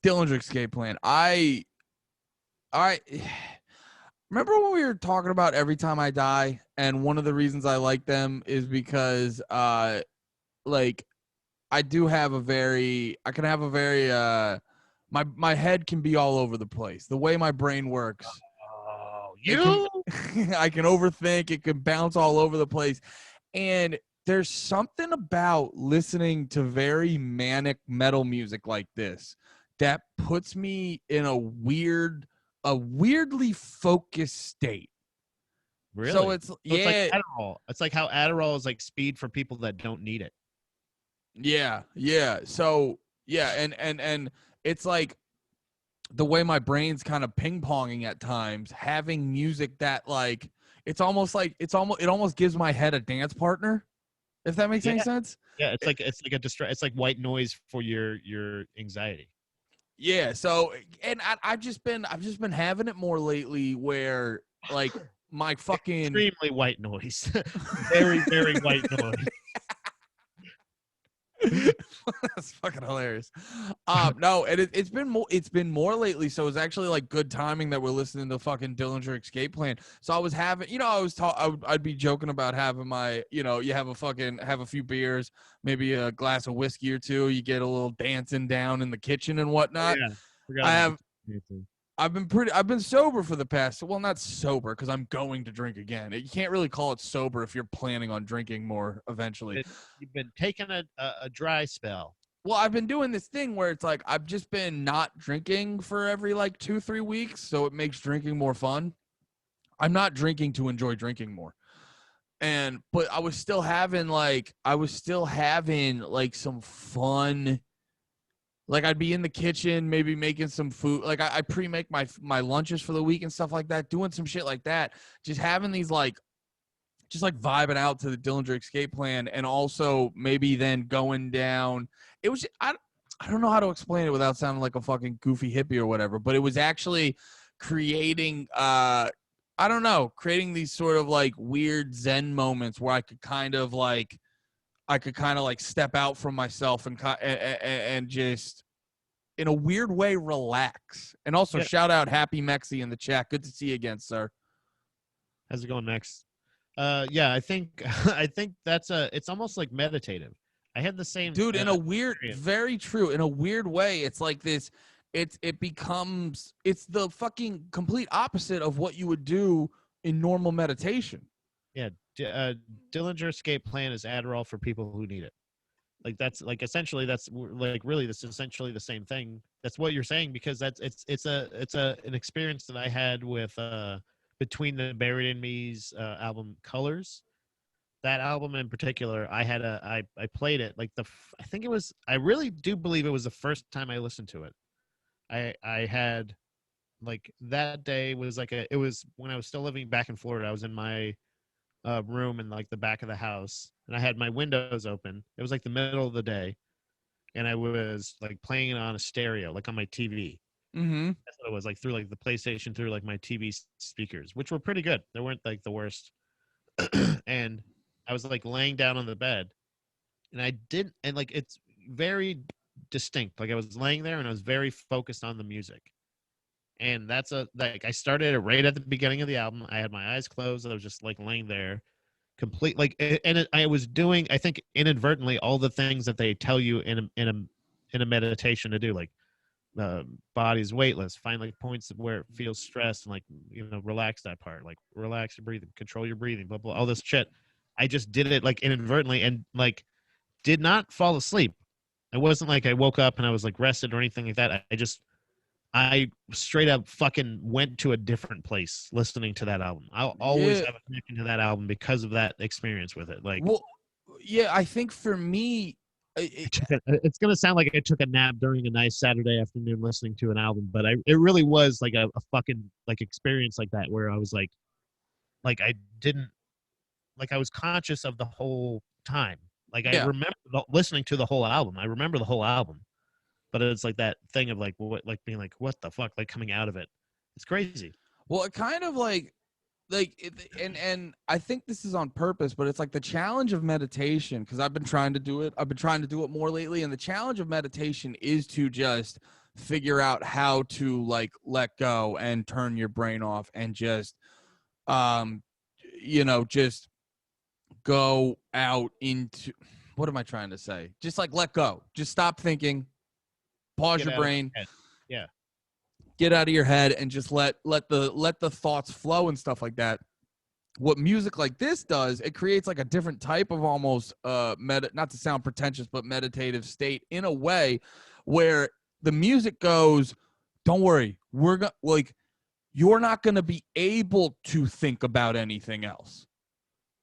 [SPEAKER 1] Dillinger Escape Plan. I remember when we were talking about Every Time I Die, and one of the reasons I like them is because like I can have a very my head can be all over the place. The way my brain works.
[SPEAKER 2] Oh,
[SPEAKER 1] I can overthink, it can bounce all over the place. And there's something about listening to very manic metal music like this that puts me in a weirdly focused state.
[SPEAKER 2] Really?
[SPEAKER 1] So it's
[SPEAKER 2] It's like Adderall. It's like how Adderall is like speed for people that don't need it.
[SPEAKER 1] Yeah. So yeah, and it's like the way my brain's kind of ping-ponging at times, having music that like it almost gives my head a dance partner, if that makes any
[SPEAKER 2] Yeah.
[SPEAKER 1] sense.
[SPEAKER 2] Yeah, it's like it's like white noise for your anxiety.
[SPEAKER 1] Yeah. So, and I've just been having it more lately, where like my fucking
[SPEAKER 2] Extremely white noise. Very, very white noise.
[SPEAKER 1] that's fucking hilarious. No, and it's been more lately. So it's actually like good timing that we're listening to fucking Dillinger Escape Plan. So I was having, I'd be joking about having my, you have a few beers, maybe a glass of whiskey or two. You get a little dancing down in the kitchen and whatnot.
[SPEAKER 2] Yeah. Forgot
[SPEAKER 1] I
[SPEAKER 2] about
[SPEAKER 1] have.
[SPEAKER 2] the
[SPEAKER 1] I've been sober for the past, well, not sober because I'm going to drink again. You can't really call it sober if you're planning on drinking more eventually.
[SPEAKER 2] You've been taking a dry spell.
[SPEAKER 1] Well, I've been doing this thing where it's like I've just been not drinking for every like 2-3 weeks, so it makes drinking more fun. I'm not drinking to enjoy drinking more. But I was still having like some fun. Like I'd be in the kitchen, maybe making some food. Like I pre-make my lunches for the week and stuff like that, doing some shit like that. Just having these just like vibing out to the Dillinger Escape Plan, and also maybe then going down. It was I don't know how to explain it without sounding like a fucking goofy hippie or whatever, but it was actually creating I don't know, creating these sort of like weird Zen moments where I could kind of like step out from myself and just in a weird way relax. And also shout out Happy Mexi in the chat. Good to see you again, sir.
[SPEAKER 2] How's it going, Max? Yeah, I think I think it's almost like meditative. I had the same
[SPEAKER 1] dude in a weird very true in a weird way. It's like this, it's the fucking complete opposite of what you would do in normal meditation.
[SPEAKER 2] Yeah, Dillinger Escape Plan is Adderall for people who need it. Like that's like essentially that's like really this is essentially the same thing. That's what you're saying, because it's an experience that I had with Between the Buried in Me's album Colors. That album in particular, I played it like I think it was, I really do believe it was the first time I listened to it. I had like that day was like it was when I was still living back in Florida. I was in my room in like the back of the house, and I had my windows open. It was like the middle of the day, and I was like playing it on a stereo, like on my TV.
[SPEAKER 1] Mm-hmm.
[SPEAKER 2] That's what it was, like through like the PlayStation, through like my TV speakers, which were pretty good. They weren't like the worst. And I was like laying down on the bed, and I didn't, and like it's very distinct. Like I was laying there and I was very focused on the music. And that's like I started it right at the beginning of the album. I had my eyes closed. I was just like laying there, complete like, I was doing, I think inadvertently, all the things that they tell you in a meditation to do, like body's weightless, find like points where it feels stressed, and like, relax that part, like relax your breathing, control your breathing, blah blah, all this shit. I just did it like inadvertently, and like did not fall asleep. It wasn't like I woke up and I was like rested or anything like that. I straight up fucking went to a different place listening to that album. I'll always
[SPEAKER 1] Yeah.
[SPEAKER 2] have a connection to that album because of that experience with it. Like,
[SPEAKER 1] Well, yeah, I think for me, it,
[SPEAKER 2] it's gonna sound like I took a nap during a nice Saturday afternoon listening to an album, but it really was like a fucking like experience like that, where I was like I didn't, like I was conscious of the whole time. Like I
[SPEAKER 1] yeah.
[SPEAKER 2] remember listening to the whole album. I remember the whole album, but it's like that thing of like what, like being like, what the fuck, like coming out of it. It's crazy.
[SPEAKER 1] Well, it kind of and I think this is on purpose, but it's like the challenge of meditation, because I've been trying to do it. I've been trying to do it more lately, and the challenge of meditation is to just figure out how to like let go and turn your brain off and just um just go out into, what am I trying to say? Just like let go. Just stop thinking, pause
[SPEAKER 2] Get
[SPEAKER 1] your
[SPEAKER 2] out of my
[SPEAKER 1] brain,
[SPEAKER 2] head. Yeah.
[SPEAKER 1] get out of your head, and just let the thoughts flow and stuff like that. What music like this does, it creates like a different type of almost not to sound pretentious, but meditative state in a way where the music goes, don't worry, we're gonna like, you're not gonna be able to think about anything else.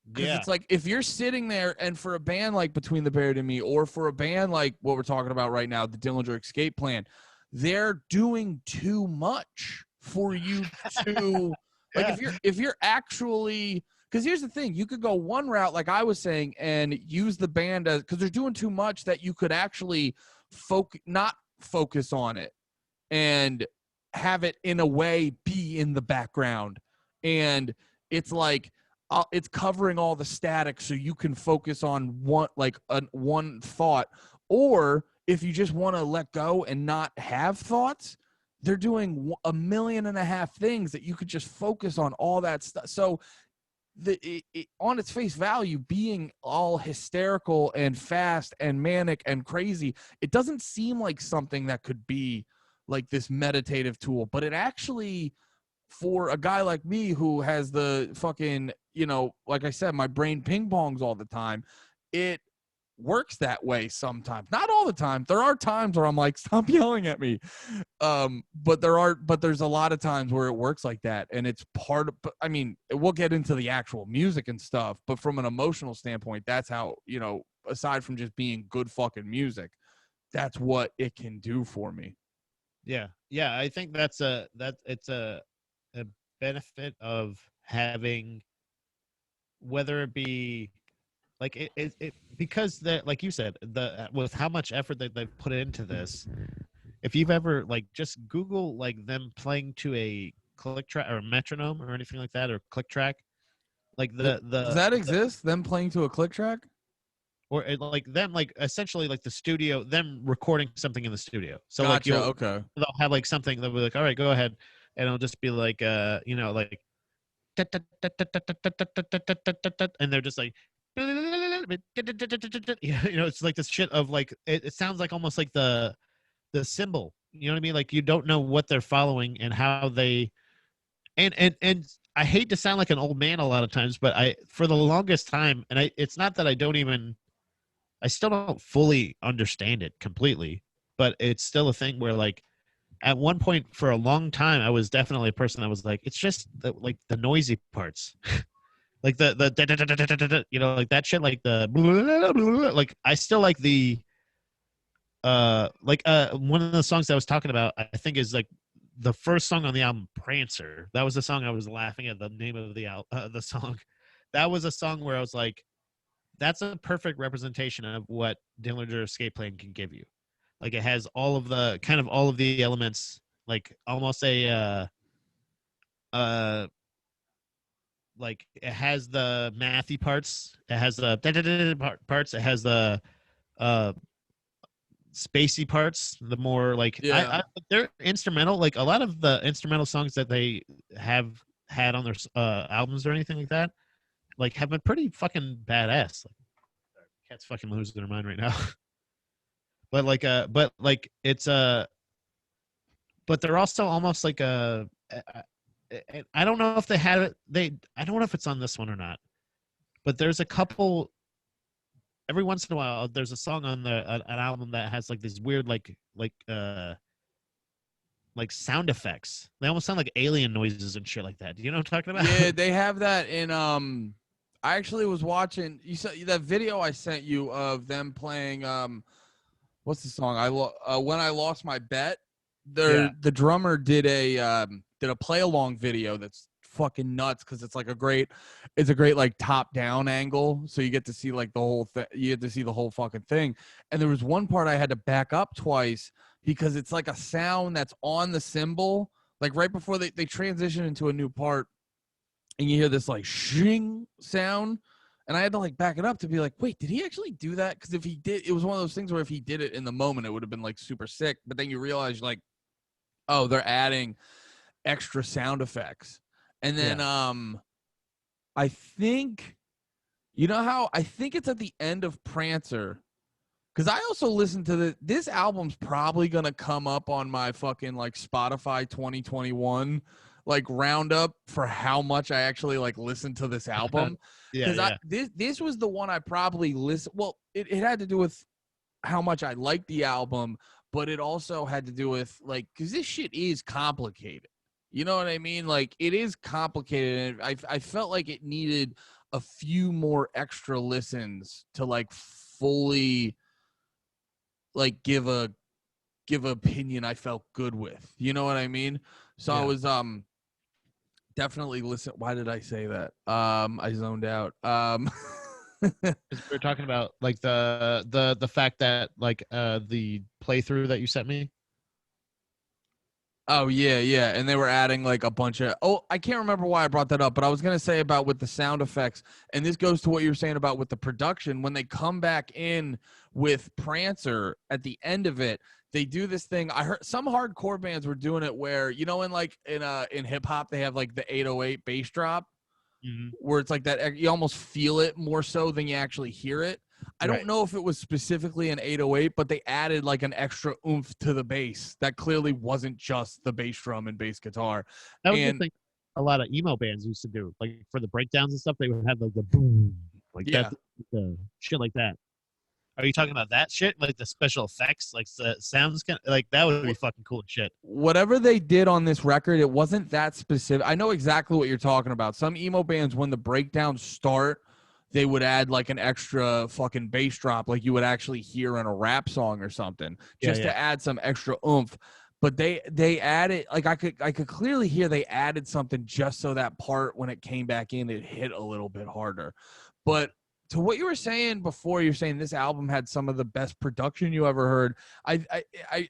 [SPEAKER 1] Because
[SPEAKER 2] Yeah.
[SPEAKER 1] it's like, if you're sitting there, and for a band like Between the Buried and Me, or for a band like what we're talking about right now, the Dillinger Escape Plan, they're doing too much for you to like,
[SPEAKER 2] Yeah.
[SPEAKER 1] if you're actually, because here's the thing, you could go one route like I was saying and use the band as, because they're doing too much, that you could actually not focus on it and have it in a way be in the background, and it's like it's covering all the static so you can focus on one thought. Or if you just want to let go and not have thoughts, they're doing 1.5 million things that you could just focus on all that stuff. So on its face value, being all hysterical and fast and manic and crazy, it doesn't seem like something that could be like this meditative tool, but it actually, for a guy like me who has the fucking, like I said, my brain ping pongs all the time, it works that way sometimes. Not all the time. There are times where I'm like, stop yelling at me. But there's a lot of times where it works like that. And it's part of, I mean, we'll get into the actual music and stuff, but from an emotional standpoint, that's how, aside from just being good fucking music, that's what it can do for me.
[SPEAKER 2] Yeah. Yeah. I think it's a benefit of having, whether it be like because that, like you said, with how much effort that they've put into this, if you've ever like just Google like them playing to a click track or a metronome or anything like that, or click track, like
[SPEAKER 1] Does that exist? Them playing to a click track?
[SPEAKER 2] or like them, like essentially like the studio, them recording something in the studio. So like
[SPEAKER 1] Gotcha. Okay.
[SPEAKER 2] they'll have like something, they'll be like, all right, go ahead, and it'll just be like like, and they're just like, it's like this shit of like, it sounds like almost like the symbol, you know what I mean, like you don't know what they're following and how they, and I hate to sound like an old man a lot of times, but I, for the longest time, and it's not that I still don't fully understand it completely, but it's still a thing where like at one point for a long time I was definitely a person that was like, it's just like the noisy parts. Like the like that shit, like the like I still like the one of the songs I was talking about, I think is like the first song on the album, Prancer. That was the song I was laughing at the name of the song. That was a song where I was like, that's a perfect representation of what Dillinger Escape Plan can give you. Like it has all of the elements, like almost a uh like it has the mathy parts, it has the parts, it has the uh spacey parts, the more like
[SPEAKER 1] Yeah.
[SPEAKER 2] they're instrumental. Like a lot of the instrumental songs that they have had on their albums or anything like that, like have been pretty fucking badass. Like, cat's fucking losing their mind right now. But like it's but they're also almost like I don't know if they had it. I don't know if it's on this one or not. But there's a couple. Every once in a while, there's a song on an album that has like this weird like sound effects. They almost sound like alien noises and shit like that. Do you know what I'm talking about?
[SPEAKER 1] Yeah, they have that in I actually was watching you said that video I sent you of them playing what's the song? When I lost my bet.
[SPEAKER 2] Yeah.
[SPEAKER 1] The drummer did a play along video that's fucking nuts because it's like it's a great like top down angle, so you get to see like the whole thing. You get to see the whole fucking thing. And there was one part I had to back up twice because it's like a sound that's on the cymbal, like right before they transition into a new part, and you hear this like shing sound. And I had to like back it up to be like, wait, did he actually do that? Because if he did, it was one of those things where if he did it in the moment, it would have been like super sick. But then you realize like, oh, they're adding extra sound effects. And then
[SPEAKER 2] Yeah.
[SPEAKER 1] I think you know how I think it's at the end of Prancer. Because I also listened to this album's probably gonna come up on my fucking like Spotify 2021 like roundup for how much I actually like listened to this album.
[SPEAKER 2] Yeah.
[SPEAKER 1] Because I
[SPEAKER 2] Yeah.
[SPEAKER 1] this was the one I probably listened. Well, it had to do with how much I liked the album, but it also had to do with like because this shit is complicated. You know what I mean? Like it is complicated, and I felt like it needed a few more extra listens to like fully like give an opinion I felt good with. You know what I mean? So I
[SPEAKER 2] Yeah.
[SPEAKER 1] was definitely listen. Why did I say that? I zoned out.
[SPEAKER 2] 'Cause we were talking about like the fact that like the playthrough that you sent me.
[SPEAKER 1] Oh yeah, yeah, and they were adding like a bunch of. Oh, I can't remember why I brought that up, but I was gonna say about with the sound effects, and this goes to what you were saying about with the production. When they come back in with Prancer at the end of it, they do this thing. I heard some hardcore bands were doing it where you know in hip hop they have like the 808 bass drop
[SPEAKER 2] Mm-hmm.
[SPEAKER 1] where it's like that you almost feel it more so than you actually hear it. I don't
[SPEAKER 2] Right.
[SPEAKER 1] know if it was specifically an 808, but they added like an extra oomph to the bass that clearly wasn't just the bass drum and bass guitar.
[SPEAKER 2] That was the
[SPEAKER 1] And
[SPEAKER 2] thing a lot of emo bands used to do. Like for the breakdowns and stuff, they would have like the boom, like that,
[SPEAKER 1] yeah,
[SPEAKER 2] shit like that. Are you talking about that shit? Like the special effects, like the sounds, like that would be fucking cool as shit.
[SPEAKER 1] whatever they did on this record, it wasn't that specific. I know exactly what you're talking about. Some emo bands, when the breakdowns start, they would add like an extra fucking bass drop, like you would actually hear in a rap song or something,
[SPEAKER 2] Yeah,
[SPEAKER 1] just
[SPEAKER 2] yeah.
[SPEAKER 1] to add some extra oomph. But they added like I could clearly hear they added something just so that part when it came back in, it hit a little bit harder. But to what you were saying before, you're saying this album had some of the best production you ever heard. I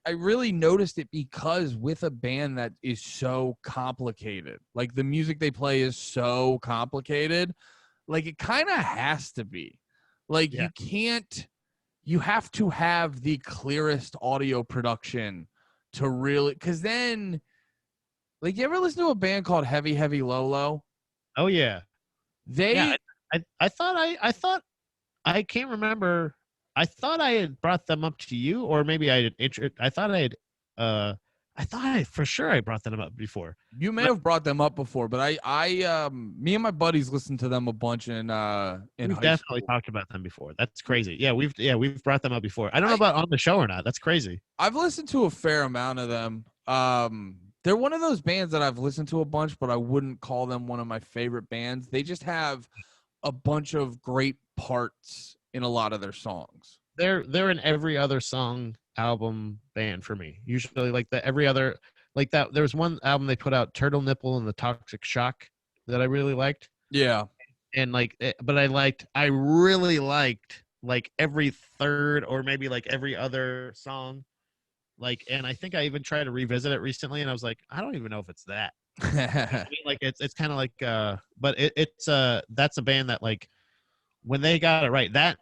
[SPEAKER 1] really noticed it because with a band that is so complicated, like the music they play is so complicated, like it kind of has to be. Like
[SPEAKER 2] Yeah.
[SPEAKER 1] you have to have the clearest audio production to really, because then, like, you ever listen to a band called Heavy Heavy Low Low?
[SPEAKER 2] Oh yeah. Yeah.
[SPEAKER 1] They
[SPEAKER 2] I thought I can't remember. I thought I had brought them up to you, or maybe I had. I thought I had. Uh, I thought for sure I brought them up before.
[SPEAKER 1] You may
[SPEAKER 2] But
[SPEAKER 1] have brought them up before, but me and my buddies listened to them a bunch in
[SPEAKER 2] we've
[SPEAKER 1] high
[SPEAKER 2] definitely
[SPEAKER 1] school.
[SPEAKER 2] talked about them before. That's crazy. Yeah, we've brought them up before. I don't know
[SPEAKER 1] I
[SPEAKER 2] about on the show or not. That's crazy.
[SPEAKER 1] I've listened to a fair amount of them. They're one of those bands that I've listened to a bunch, but I wouldn't call them one of my favorite bands. They just have a bunch of great parts in a lot of their songs.
[SPEAKER 2] They're an every other song album band for me. Usually like the every other like that. There was one album they put out, Turtle Nipple and the Toxic Shock, that I really liked.
[SPEAKER 1] Yeah.
[SPEAKER 2] And like but I really liked like every third or maybe like every other song, like, and I think I even tried to revisit it recently and I was like, I don't even know if it's that. I mean, like it's kind of like but it's that's a band that like when they got it right, that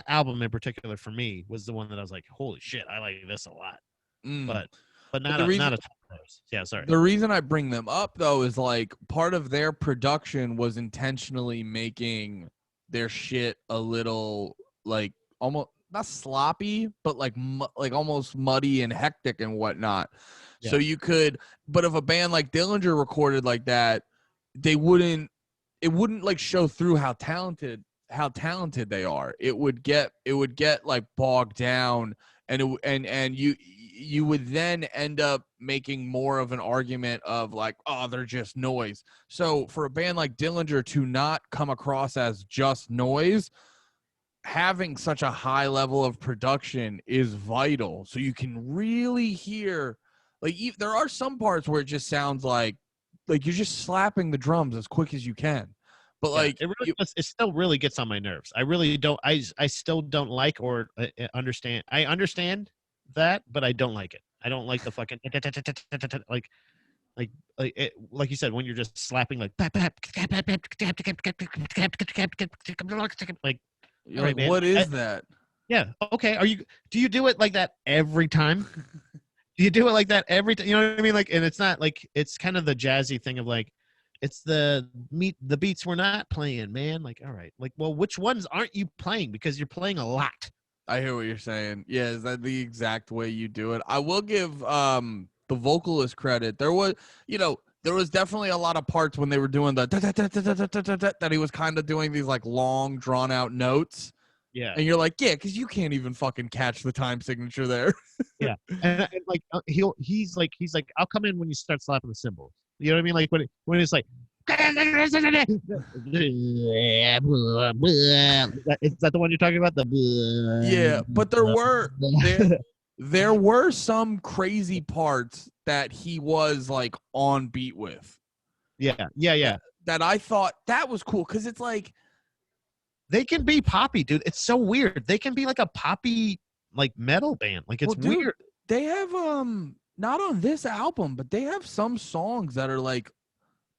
[SPEAKER 2] album in particular for me was the one that I was like, holy shit, I like this a lot.
[SPEAKER 1] Mm.
[SPEAKER 2] But
[SPEAKER 1] But
[SPEAKER 2] not a ton of those. Yeah, sorry.
[SPEAKER 1] the reason I bring them up though is like part of their production was intentionally making their shit a little like almost not sloppy, but like like almost muddy and hectic and whatnot. So
[SPEAKER 2] Yeah.
[SPEAKER 1] you could, but if a band like Dillinger recorded like that, they wouldn't. It wouldn't like show through how talented they are. It would get like bogged down, and you would then end up making more of an argument of like, oh, they're just noise. So for a band like Dillinger to not come across as just noise, having such a high level of production is vital. So you can really hear, like, there are some parts where it just sounds like you're just slapping the drums as quick as you can. But
[SPEAKER 2] Yeah,
[SPEAKER 1] like,
[SPEAKER 2] it really does, it still really gets on my nerves. I really don't. I still don't like or understand. I understand that, but I don't like it. I don't like the fucking like like you said when you're just slapping like like
[SPEAKER 1] you're
[SPEAKER 2] all right,
[SPEAKER 1] like,
[SPEAKER 2] man.
[SPEAKER 1] what is that?
[SPEAKER 2] Yeah, okay. Do you do it like that every time? Do you do it like that every time? You know what I mean? Like, and it's not like it's kind of the jazzy thing of like, it's the beats we're not playing, man. Like, all right, like, well, which ones aren't you playing? Because you're playing a lot.
[SPEAKER 1] I hear what you're saying. Yeah, is that the exact way you do it? I will give the vocalist credit. There was, there was definitely a lot of parts when they were doing the that he was kind of doing these like long drawn out notes.
[SPEAKER 2] Yeah,
[SPEAKER 1] And you're like, yeah, because you can't even fucking catch the time signature there.
[SPEAKER 2] yeah, and like he's like I'll come in when you start slapping the cymbals. You know what I mean? Like when it's like. Is that the one you're talking about?
[SPEAKER 1] Yeah, but there were some crazy parts that he was like on beat with.
[SPEAKER 2] Yeah.
[SPEAKER 1] That I thought that was cool because it's like
[SPEAKER 2] They can be poppy, dude. It's so weird. They can be like a poppy like metal band. Like it's
[SPEAKER 1] dude,
[SPEAKER 2] weird.
[SPEAKER 1] they have not on this album, but they have some songs that are like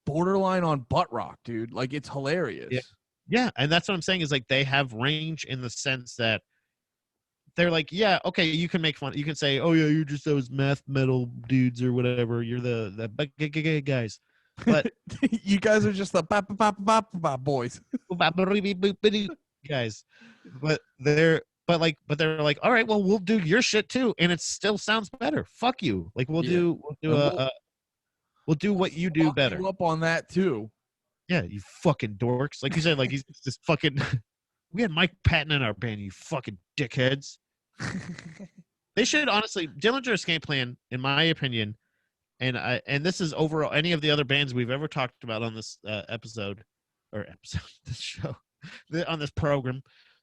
[SPEAKER 1] borderline on butt rock, dude. Like it's hilarious.
[SPEAKER 2] Yeah, and that's what I'm saying is like they have range in the sense that they're like, yeah, okay, you can make fun. You can say, oh yeah, you're just those math metal dudes or whatever. You're the guys, but
[SPEAKER 1] you guys are just the bop boys.
[SPEAKER 2] guys, but they're like, all right, well, we'll do your shit too, and it still sounds better. Fuck you. Like we'll do what you do better.
[SPEAKER 1] You up on that too.
[SPEAKER 2] Yeah, you fucking dorks. Like you said, like he's just fucking. We had Mike Patton in our band, you fucking dickheads. They should honestly, Dillinger Escape Plan, in my opinion, and this is overall any of the other bands we've ever talked about on this this show, on this program.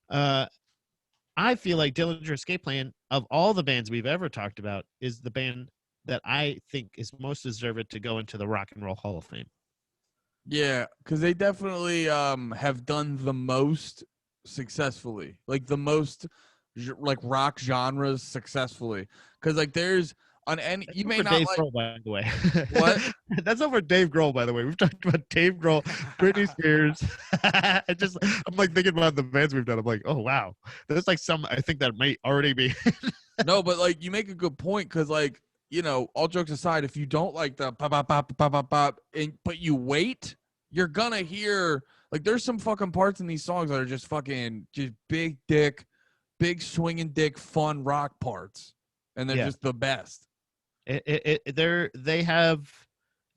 [SPEAKER 2] I feel like Dillinger Escape Plan, of all the bands we've ever talked about, is the band that I think is most deserved to go into the Rock and Roll Hall of Fame.
[SPEAKER 1] Yeah, because they definitely have done the most successfully, like the most like rock genres successfully. Because like there's on any
[SPEAKER 2] That's
[SPEAKER 1] you may
[SPEAKER 2] over
[SPEAKER 1] not
[SPEAKER 2] Dave
[SPEAKER 1] like
[SPEAKER 2] Grohl, by the way.
[SPEAKER 1] what
[SPEAKER 2] That's over Dave Grohl, by the way. We've talked about Dave Grohl, Britney Spears. I'm like thinking about the bands we've done. I'm like, oh wow, there's like some I think that might already be.
[SPEAKER 1] no, but like you make a good point because like all jokes aside, if you don't like the pop pop pop pop pop pop, but you wait, you're gonna hear like there's some fucking parts in these songs that are just fucking just big dick, big swinging dick, fun rock parts, and they're just the best.
[SPEAKER 2] They have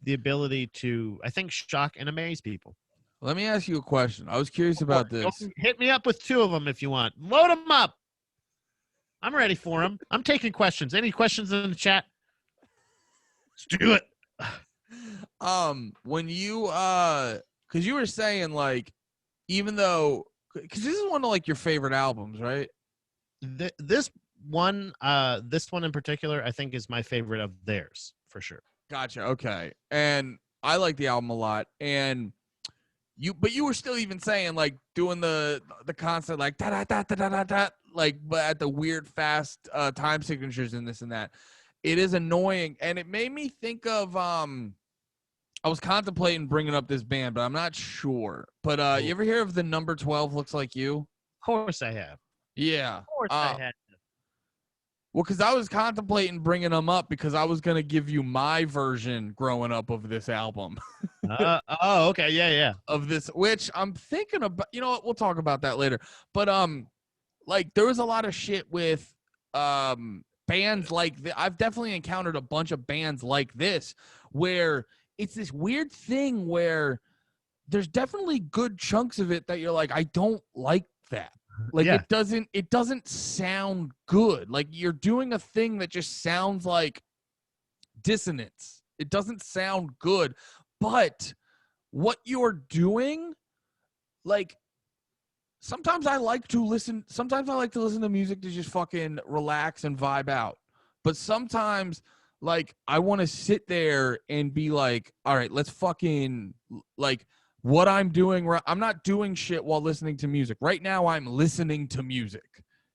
[SPEAKER 2] the ability to, I think, shock and amaze people.
[SPEAKER 1] Let me ask you a question. I was curious about this.
[SPEAKER 2] Hit me up with two of them if you want. Load them up. I'm ready for them. I'm taking questions. Any questions in the chat? Let's do it.
[SPEAKER 1] When you because you were saying like, even though because this is one of like your favorite albums, right?
[SPEAKER 2] This one in particular, I think is my favorite of theirs for sure.
[SPEAKER 1] Gotcha. Okay, and I like the album a lot, and but you were still even saying like doing the constant like da da da da da da da like, but at the weird fast time signatures and this and that. It is annoying, and it made me think of I was contemplating bringing up this band, but I'm not sure. But you ever hear of the Number 12 Looks Like You?
[SPEAKER 2] Of course I have.
[SPEAKER 1] Yeah.
[SPEAKER 2] Of course I have.
[SPEAKER 1] Well, because I was contemplating bringing them up because I was going to give you my version growing up of this album.
[SPEAKER 2] Oh, okay. Yeah.
[SPEAKER 1] Of this, which I'm thinking about, you know what, we'll talk about that later. But like there was a lot of shit with bands like I've definitely encountered a bunch of bands like this where it's this weird thing where there's definitely good chunks of it that you're like, I don't like that. Like
[SPEAKER 2] Yeah.
[SPEAKER 1] it doesn't sound good. Like you're doing a thing that just sounds like dissonance. It doesn't sound good. But what you're doing, like sometimes I like to listen to music to just fucking relax and vibe out. But sometimes like I want to sit there and be like, all right, let's fucking like what I'm doing. I'm not doing shit while listening to music. Right now I'm listening to music.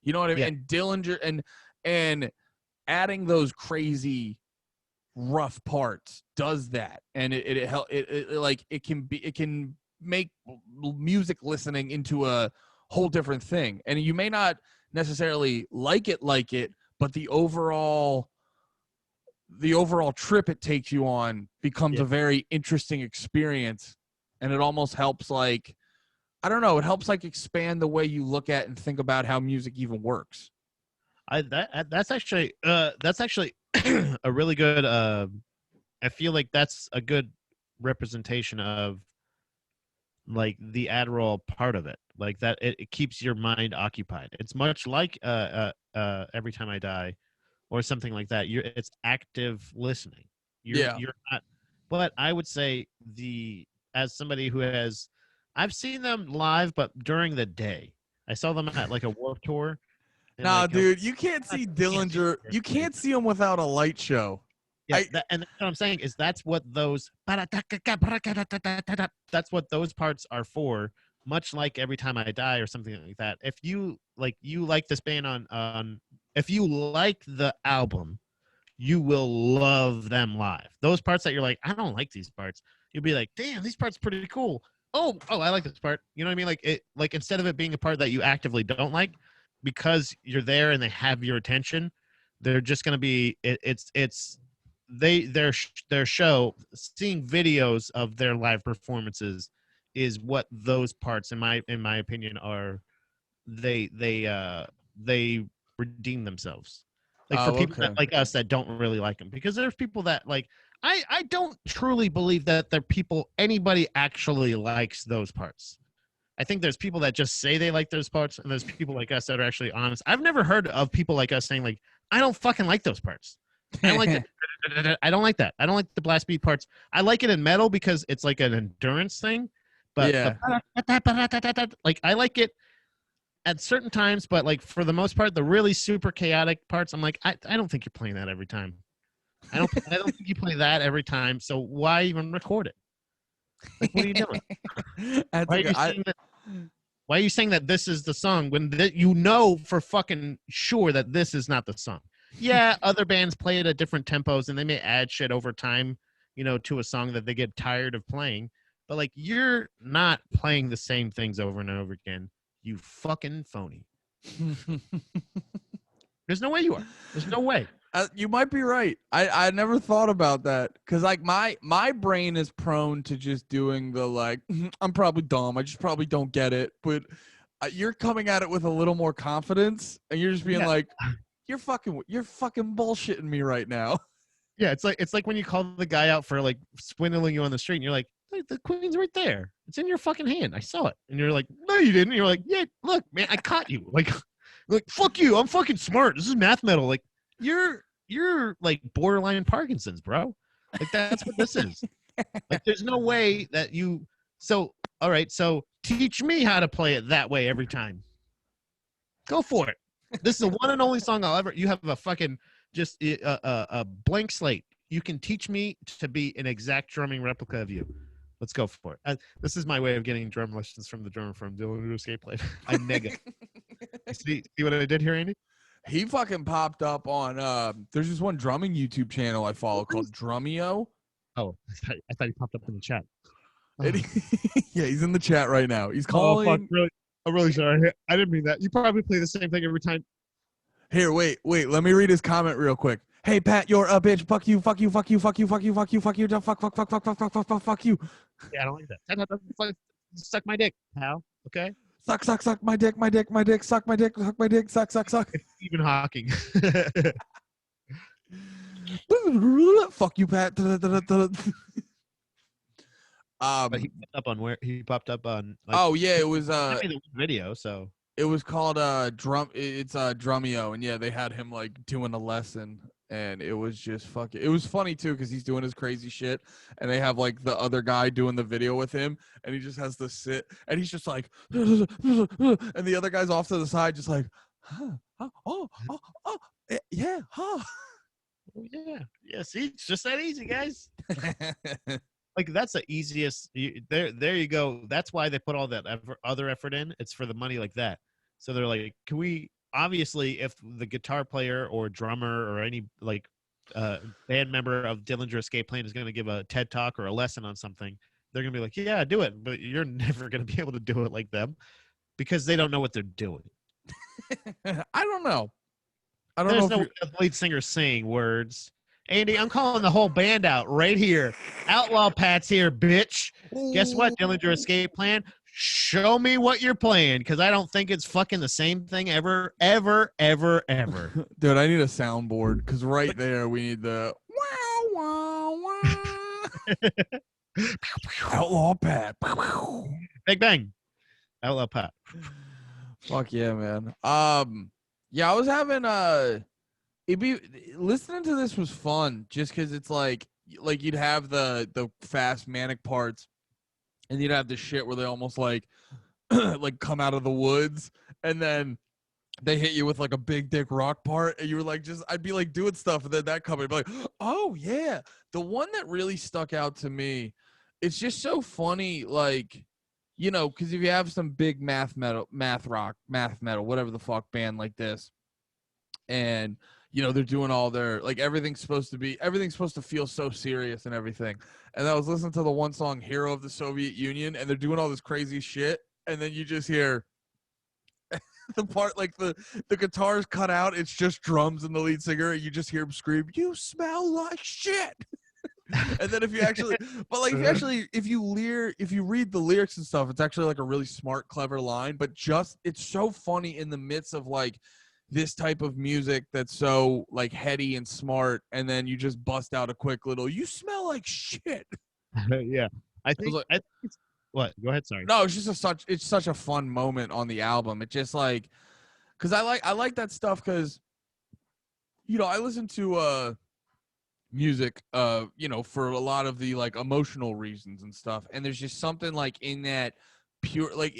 [SPEAKER 1] You know what I mean?
[SPEAKER 2] Yeah.
[SPEAKER 1] And Dillinger and adding those crazy rough parts does that, and it can make music listening into a whole different thing. And you may not necessarily like it, but the overall trip it takes you on becomes a very interesting experience, and it almost helps, like, I don't know, it helps like expand the way you look at and think about how music even works.
[SPEAKER 2] That's actually a really good I feel like that's a good representation of like the Adderall part of it. Like that it keeps your mind occupied. It's much like Every Time I Die or something like that. It's active listening. You're not, but I would say as somebody who has, I've seen them live, but during the day. I saw them at like a Warped Tour.
[SPEAKER 1] Nah, like, dude, you can't see Dillinger. You can't see him without a light show.
[SPEAKER 2] Yeah, and that's what I'm saying is that's what those parts are for. Much like Every Time I Die or something like that. If you like this band on if you like the album, you will love them live. Those parts that you're like, I don't like these parts, you'll be like, damn, these parts are pretty cool. Oh, I like this part. You know what I mean? Like instead of it being a part that you actively don't like, because you're there and they have your attention, they're just gonna be their show, seeing videos of their live performances is what those parts in my opinion are. They redeem themselves, like for people that, like us, that don't really like them, because there's people that like I don't truly believe that anybody actually likes those parts. I think there's people that just say they like those parts, and there's people like us that are actually honest. I've never heard of people like us saying like, I don't fucking like those parts. I don't like it. I don't like that. I don't like the blast beat parts. I like it in metal because it's like an endurance thing. But like I like it at certain times, but like for the most part, the really super chaotic parts, I'm like, I don't think you're playing that every time. I don't think you play that every time. So why even record it? Like, what are you doing? Why are you saying that this is the song when you know for fucking sure that this is not the song? Yeah, other bands play it at different tempos and they may add shit over time, to a song that they get tired of playing. But like, you're not playing the same things over and over again. You fucking phony. There's no way you are. There's no way.
[SPEAKER 1] You might be right. I never thought about that, because like my brain is prone to just doing the like, I'm probably dumb, I just probably don't get it. But you're coming at it with a little more confidence, and you're just being like, you're fucking bullshitting me right now.
[SPEAKER 2] Yeah, it's like when you call the guy out for like swindling you on the street, and you're like, hey, the queen's right there. It's in your fucking hand. I saw it. And you're like, no, you didn't. And you're like, yeah, look, man, I caught you. Like, fuck you. I'm fucking smart. This is math metal. Like, you're like borderline Parkinson's, bro. Like, that's what this is. Like, there's no way that you. So, all right. So teach me how to play it that way every time. Go for it. This is the one and only song I'll ever. You have a fucking just a blank slate. You can teach me to be an exact drumming replica of you. Let's go for it. This is my way of getting drum lessons from the drummer from Dillinger Escape Plate. I nega. See what I did here, Andy?
[SPEAKER 1] He fucking popped up on there's this one drumming YouTube channel I follow called Drumeo.
[SPEAKER 2] Oh, I thought he popped up in the chat.
[SPEAKER 1] And yeah, he's in the chat right now. He's
[SPEAKER 2] Oh fuck!
[SPEAKER 1] calling.
[SPEAKER 2] Really, I'm really sorry. I didn't mean that. You probably play the same thing every time.
[SPEAKER 1] Here, wait. Let me read his comment real quick. Hey Pat, you're a bitch. Fuck you. Fuck you. Fuck you. Fuck you. Fuck you. Fuck you. Fuck you. Fuck you.
[SPEAKER 2] Yeah, I don't like that. Suck my dick, pal. Okay.
[SPEAKER 1] Suck my dick. Suck my dick. Suck.
[SPEAKER 2] It's Stephen Hawking.
[SPEAKER 1] Fuck you, Pat.
[SPEAKER 2] But he popped up on where he popped up on. Like,
[SPEAKER 1] oh yeah, it was
[SPEAKER 2] sent me the video. So
[SPEAKER 1] it was called drum. It's Drumeo, and yeah, they had him like doing a lesson, and it was just fucking. It was funny too because he's doing his crazy shit, and they have like the other guy doing the video with him, and he just has to sit, and he's just like, and the other guy's off to the side, just like, yeah, huh.
[SPEAKER 2] oh, yeah. See, it's just that easy, guys. Like that's the easiest. There you go. That's why they put all that other effort in. It's for the money like that. So they're like, can we? Obviously, if the guitar player or drummer or any like band member of Dillinger Escape Plan is going to give a TED talk or a lesson on something, they're going to be like, yeah, do it. But you're never going to be able to do it like them because they don't know what they're doing.
[SPEAKER 1] I don't know.
[SPEAKER 2] There's no lead singer saying words. Andy, I'm calling the whole band out right here. Outlaw Pat's here, bitch. Guess what, Dillinger Escape Plan? Show me what you're playing, because I don't think it's fucking the same thing ever.
[SPEAKER 1] Dude, I need a soundboard, because right there we need the Outlaw Pat.
[SPEAKER 2] Big bang. Outlaw Pat.
[SPEAKER 1] Fuck yeah, man. Yeah, I was having listening to this was fun just because it's like you'd have the fast manic parts, and you'd have the shit where they almost like like come out of the woods, and then they hit you with like a big dick rock part, and you were like, just I'd be like doing stuff, and then that come, and be like, oh yeah. The one that really stuck out to me, it's just so funny, like, you know, because if you have some big math metal, whatever the fuck band like this, and you know they're doing all their like everything's supposed to feel so serious and everything. And I was listening to the one song Hero of the Soviet Union, and they're doing all this crazy shit, and then you just hear the part like the guitar's cut out, it's just drums and the lead singer, and you just hear him scream, "You smell like shit." And then if you actually if you read the lyrics and stuff, it's actually like a really smart, clever line, but just it's so funny in the midst of like this type of music that's so like heady and smart, and then you just bust out a quick little "you smell like shit."
[SPEAKER 2] Yeah, I think it's, what? Go ahead. Sorry.
[SPEAKER 1] No, it's just it's such a fun moment on the album. It just like, because I like that stuff, because you know I listen to music you know, for a lot of the like emotional reasons and stuff, and there's just something like in that pure like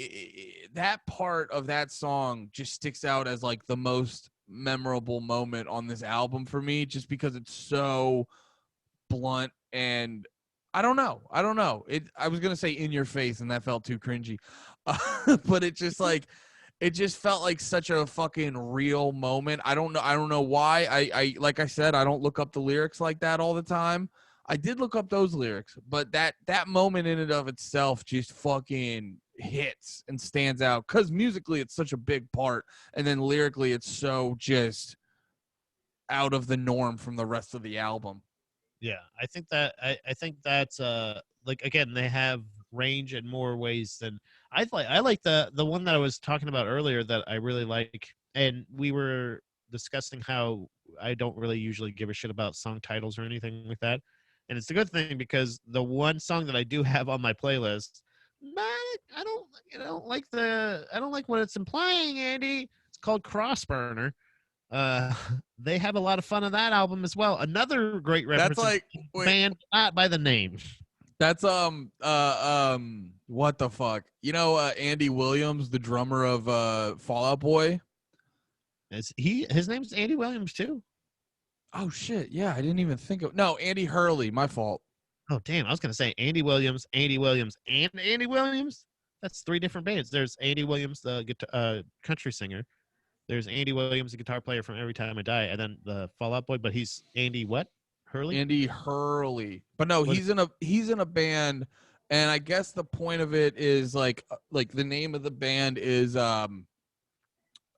[SPEAKER 1] that part of that song just sticks out as like the most memorable moment on this album for me, just because it's so blunt. And I don't know I was gonna say in your face, and that felt too cringy. But it just like it just felt like such a fucking real moment. I don't know why. I like I said, I don't look up the lyrics like that all the time. I did look up those lyrics, but that moment in and of itself just fucking hits and stands out, because musically it's such a big part, and then lyrically it's so just out of the norm from the rest of the album.
[SPEAKER 2] Yeah, I think that's like, again, they have range in more ways than I like the one that I was talking about earlier that I really like, and we were discussing how I don't really usually give a shit about song titles or anything like that. And it's a good thing, because the one song that I do have on my playlist, I don't like what it's implying, Andy. It's called Crossburner. Uh, they have a lot of fun on that album as well. Another great reference.
[SPEAKER 1] That's like
[SPEAKER 2] band, not by the name.
[SPEAKER 1] That's what the fuck? You know Andy Williams, the drummer of Fall Out Boy?
[SPEAKER 2] His name's Andy Williams too?
[SPEAKER 1] Oh shit, yeah, I didn't even think of. No, Andy Hurley, my fault.
[SPEAKER 2] Oh damn, I was gonna say Andy Williams, and Andy Williams. That's three different bands. There's Andy Williams, the guitar, country singer. There's Andy Williams, the guitar player from Every Time I Die, and then the Fall Out Boy. But he's Andy what? Hurley?
[SPEAKER 1] Andy Hurley. But no,
[SPEAKER 2] What?
[SPEAKER 1] he's in a band, and I guess the point of it is like the name of the band is uh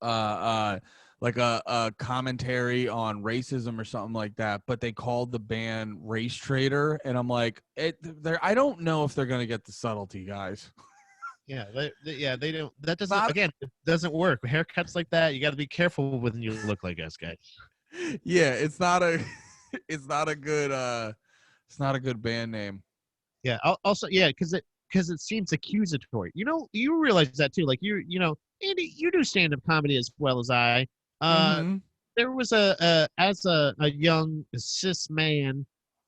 [SPEAKER 1] uh like a commentary on racism or something like that, but they called the band Race Trader, and I'm like, I don't know if they're gonna get the subtlety, guys.
[SPEAKER 2] Yeah, they don't. That doesn't.
[SPEAKER 1] Not
[SPEAKER 2] Again, it doesn't work. Haircuts like that, you got to be careful when you look like us, guys.
[SPEAKER 1] yeah, it's not a it's not a good it's not a good band name.
[SPEAKER 2] Yeah. Also, yeah, because it seems accusatory. You realize that too. Like Andy, you do stand up comedy as well as I. Uh,
[SPEAKER 1] Mm-hmm.
[SPEAKER 2] there was as a young cis man,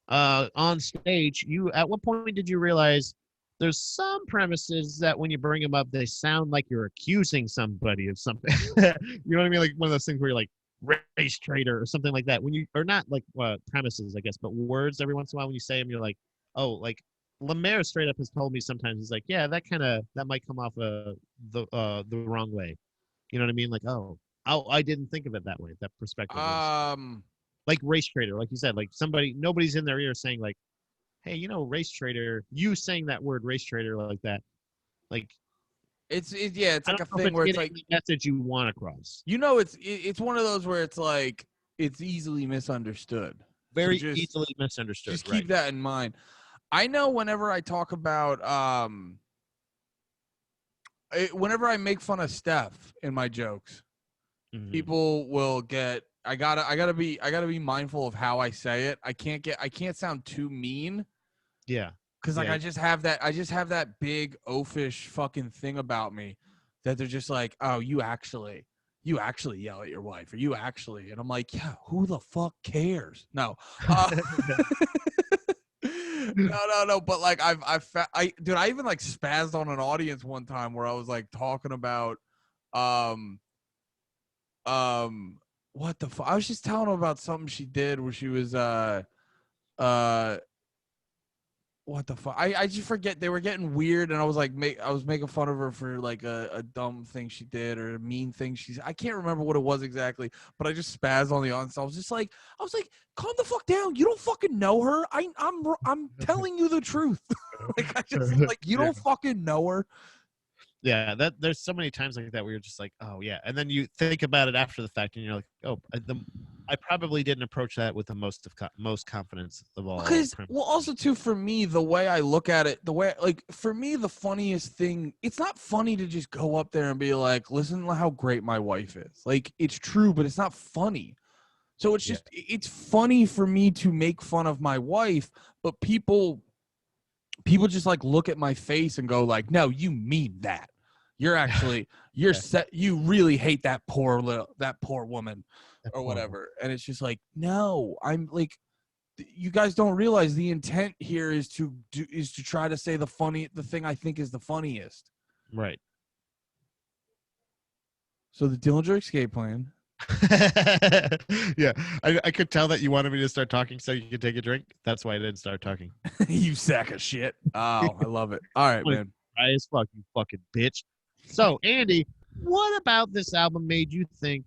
[SPEAKER 2] on stage. You at what point did you realize there's some premises that when you bring them up, they sound like you're accusing somebody of something. You know what I mean? Like one of those things where you're like race traitor or something like that. When you or not like premises, I guess, but words every once in a while when you say them, you're like, oh, like Lemaire straight up has told me sometimes he's like, yeah, that might come off the wrong way. You know what I mean? Like, oh, I didn't think of it that way. That perspective is like race trader, like you said, like nobody's in their ear saying like, hey, race trader, you saying that word race trader like that, like
[SPEAKER 1] yeah, it's
[SPEAKER 2] I
[SPEAKER 1] like
[SPEAKER 2] don't
[SPEAKER 1] a
[SPEAKER 2] know if
[SPEAKER 1] thing
[SPEAKER 2] it's
[SPEAKER 1] where it's
[SPEAKER 2] getting
[SPEAKER 1] like,
[SPEAKER 2] the message you want across.
[SPEAKER 1] it's one of those where it's like it's easily misunderstood. So
[SPEAKER 2] Very easily misunderstood,
[SPEAKER 1] just
[SPEAKER 2] right?
[SPEAKER 1] keep that in mind. I know whenever I talk about whenever I make fun of Steph in my jokes,
[SPEAKER 2] Mm-hmm.
[SPEAKER 1] people will get I gotta be mindful of how I say it. I can't sound too mean,
[SPEAKER 2] Yeah,
[SPEAKER 1] because like
[SPEAKER 2] yeah.
[SPEAKER 1] I just have that big oafish fucking thing about me that they're just like, oh, you actually yell at your wife, or you actually, and I'm like, yeah, who the fuck cares? No. No, but like dude, I even like spazzed on an audience one time where I was like talking about um what the fuck, I was just telling them about something she did where she was uh what the fuck? I just forget. They were getting weird, and I was like, I was making fun of her for like a dumb thing she did or a mean thing she's. I can't remember what it was exactly, but I just spazzed on the audience. I was like, calm the fuck down. You don't fucking know her. I'm telling you the truth. Like I just like you
[SPEAKER 2] Yeah.
[SPEAKER 1] don't fucking know her.
[SPEAKER 2] Yeah, that there's so many times like that where you're just like, oh yeah, and then you think about it after the fact, and you're like, oh, I probably didn't approach that with the most confidence of all.
[SPEAKER 1] Because well, also too, for me, the way I look at it, the way like for me, the funniest thing, it's not funny to just go up there and be like, listen to how great my wife is. Like it's true, but it's not funny. So
[SPEAKER 2] Yeah,
[SPEAKER 1] it's funny for me to make fun of my wife, but people just like look at my face and go like, no, you mean that. You're actually you're
[SPEAKER 2] yeah,
[SPEAKER 1] set, you really hate that poor woman
[SPEAKER 2] that's
[SPEAKER 1] or
[SPEAKER 2] horrible.
[SPEAKER 1] whatever. And it's just like, no, I'm like, you guys don't realize the intent here is to try to say the thing I think is the funniest.
[SPEAKER 2] Right.
[SPEAKER 1] So the Dillinger escape plan.
[SPEAKER 2] Yeah, I could tell that you wanted me to start talking so you could take a drink. That's why I didn't start talking.
[SPEAKER 1] You sack of shit. Oh, I love it. All right, man.
[SPEAKER 2] Dry as fuck, you fucking bitch. So, Andy, what about this album made you think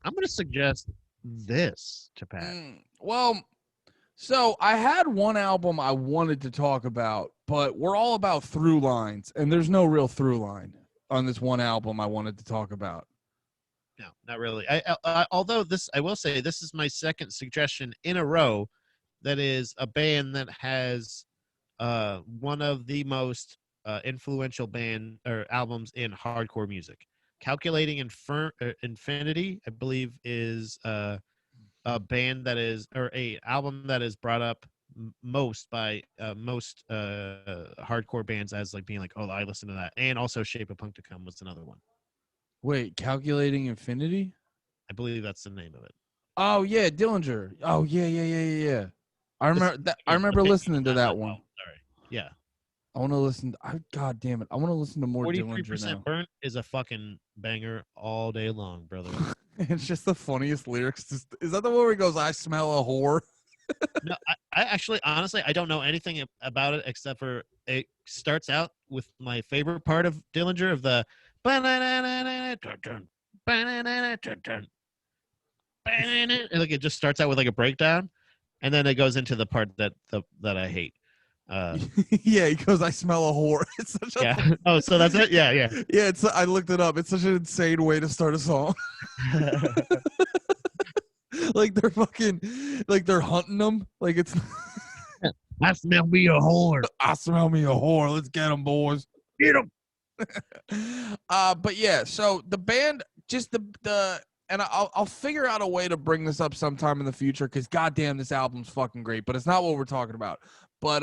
[SPEAKER 2] I'm going to suggest this to Pat?
[SPEAKER 1] Well, so I had one album I wanted to talk about, but we're all about through lines, and there's no real through line on this one album I wanted to talk about.
[SPEAKER 2] No, not really. Although I will say this is my second suggestion in a row that is a band that has one of the most influential band or albums in hardcore music. Calculating Infinity, I believe, is a band that is or a album that is brought up most by most hardcore bands as like being like, oh, I listen to that, and also Shape of Punk to Come was another one.
[SPEAKER 1] Wait, Calculating Infinity?
[SPEAKER 2] I believe that's the name of it.
[SPEAKER 1] Oh yeah, Dillinger. Oh yeah. I
[SPEAKER 2] This
[SPEAKER 1] remember that. I
[SPEAKER 2] the
[SPEAKER 1] remember
[SPEAKER 2] band
[SPEAKER 1] listening to
[SPEAKER 2] not
[SPEAKER 1] that
[SPEAKER 2] that
[SPEAKER 1] one.
[SPEAKER 2] well. Sorry. Yeah.
[SPEAKER 1] I want to listen. God damn it! I want to listen to more
[SPEAKER 2] 43%
[SPEAKER 1] Dillinger now.
[SPEAKER 2] burnt is a fucking banger all day long, brother.
[SPEAKER 1] It's just the funniest lyrics. Is that the one where he goes, "I smell a whore"?
[SPEAKER 2] No, I actually, honestly, I don't know anything about it except for it starts out with my favorite part of Dillinger of the and like it just starts out with like a breakdown, And then it goes into the part that I hate.
[SPEAKER 1] Yeah, he goes, I smell a whore. It's such a
[SPEAKER 2] Yeah. Oh, so that's it. Yeah, yeah.
[SPEAKER 1] yeah. It's I looked it up. It's such an insane way to start a song. Like they're fucking, like they're hunting them. Like it's,
[SPEAKER 2] I smell me a whore.
[SPEAKER 1] I smell me a whore. Let's get them, boys.
[SPEAKER 2] Get him.
[SPEAKER 1] But yeah, so the band, just the and I'll figure out a way to bring this up sometime in the future because goddamn, this album's fucking great. But it's not what we're talking about. But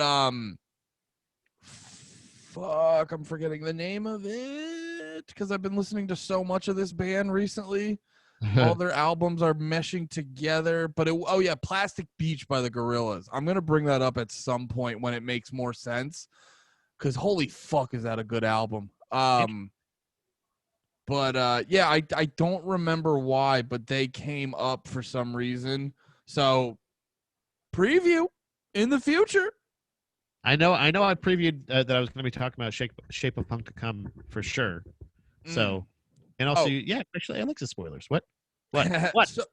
[SPEAKER 1] fuck, I'm forgetting the name of it because I've been listening to so much of this band recently. All their albums are meshing together. But oh yeah, Plastic Beach by the Gorillaz. I'm gonna bring that up at some point when it makes more sense. Because holy fuck, is that a good album? But yeah, I don't remember why, but they came up for some reason. So preview in the future.
[SPEAKER 2] I know. I previewed that I was going to be talking about Shape of Punk to Come for sure. So, and also, yeah, actually, I like the spoilers. What?
[SPEAKER 1] So,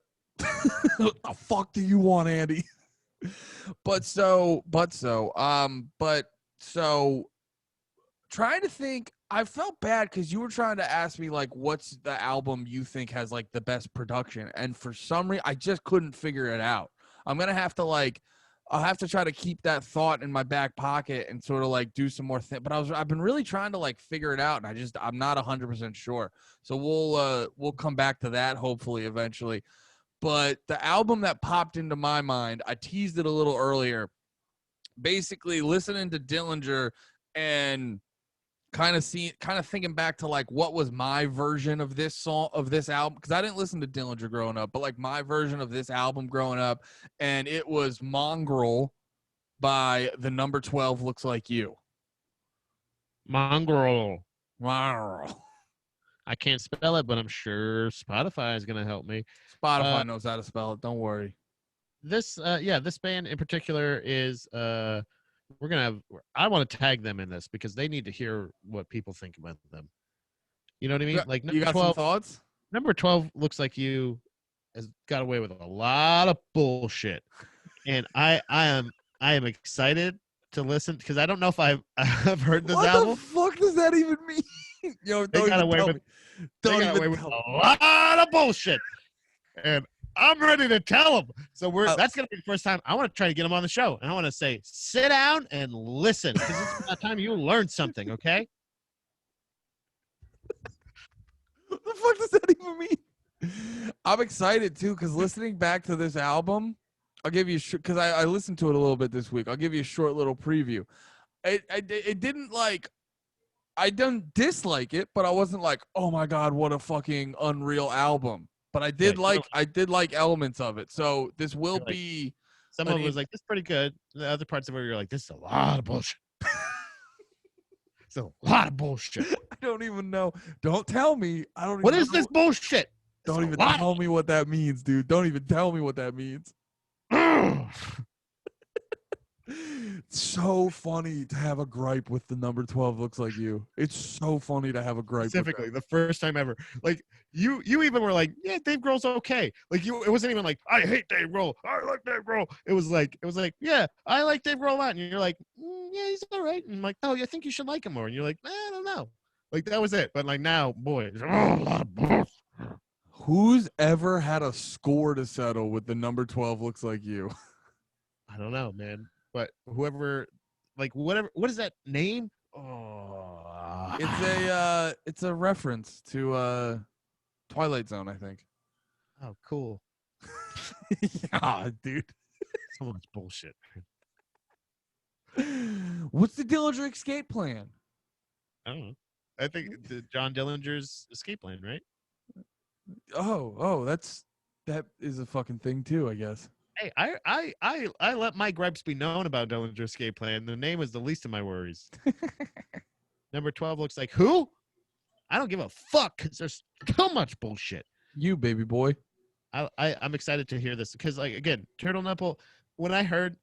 [SPEAKER 1] what the fuck do you want, Andy? but so trying to think, I felt bad because you were trying to ask me like what's the album you think has like the best production, and for some reason I just couldn't figure it out. I'm gonna have to like, I'll have to try to keep that thought in my back pocket and sort of like do some more things. But I've been really trying to like figure it out, and I'm not 100% sure. So we'll come back to that hopefully eventually. But the album that popped into my mind, I teased it a little earlier. Basically, listening to Dillinger and kind of thinking back to like what was my version of this song, of this album, because I didn't listen to Dillinger growing up, but like my version of this album growing up, and it was Mongrel by the Number 12 Looks Like You.
[SPEAKER 2] Mongrel.
[SPEAKER 1] Mongrel.
[SPEAKER 2] I can't spell it, but I'm sure Spotify is going to help me.
[SPEAKER 1] Spotify knows how to spell it. Don't worry.
[SPEAKER 2] This band in particular is we're gonna have. I want to tag them in this because they need to hear what people think about them. You know what I mean? Like
[SPEAKER 1] you got 12, some thoughts?
[SPEAKER 2] Number 12 Looks Like You has got away with a lot of bullshit, and I am excited to listen because I don't know if I've heard this album.
[SPEAKER 1] What the fuck does that even mean? Yo,
[SPEAKER 2] they got away with a lot of bullshit, and I'm ready to tell them. So that's going to be the first time I want to try to get them on the show. And I want to say, sit down and listen. Because it's about time you learn something, okay?
[SPEAKER 1] What the fuck does that even mean? I'm excited, too, because listening back to this album, I'll give you, because I listened to it a little bit this week. I'll give you a short little preview. It didn't like, I didn't dislike it, but I wasn't like, oh my God, what a fucking unreal album. But I did like elements of it. So this will be.
[SPEAKER 2] Some of it was like, this is pretty good. The other parts of it, you're like, this is a lot of bullshit. It's a lot of bullshit.
[SPEAKER 1] I don't even know. Don't tell me. I don't.
[SPEAKER 2] What is this bullshit?
[SPEAKER 1] Don't even tell me what that means, dude. Don't even tell me what that means. It's so funny to have a gripe with the Number 12 Looks Like You. It's so funny to have a gripe.
[SPEAKER 2] Specifically, the first time ever. Like you even were like, yeah, Dave Grohl's okay. Like it wasn't even like, I hate Dave Grohl. I like Dave Grohl. It was like, yeah, I like Dave Grohl a lot. And you're like, yeah, he's all right. And I'm like, oh, I think you should like him more. And you're like, I don't know. Like that was it. But like now, boy, a lot of bullshit.
[SPEAKER 1] Who's ever had a score to settle with the Number 12 Looks Like You?
[SPEAKER 2] I don't know, man. But whoever, like whatever, what is that name? Oh,
[SPEAKER 1] it's a reference to Twilight Zone, I think.
[SPEAKER 2] Oh, cool.
[SPEAKER 1] Yeah, dude.
[SPEAKER 2] So much bullshit.
[SPEAKER 1] What's the Dillinger escape plan?
[SPEAKER 2] I don't know. I think John Dillinger's escape plan, right?
[SPEAKER 1] Oh, that is a fucking thing too, I guess.
[SPEAKER 2] Hey, I let my gripes be known about Dillinger's escape plan. The name was the least of my worries. Number 12 looks like who? I don't give a fuck because there's so much bullshit.
[SPEAKER 1] You baby boy.
[SPEAKER 2] I'm excited to hear this because, like, again, Turtle Nipple. When I heard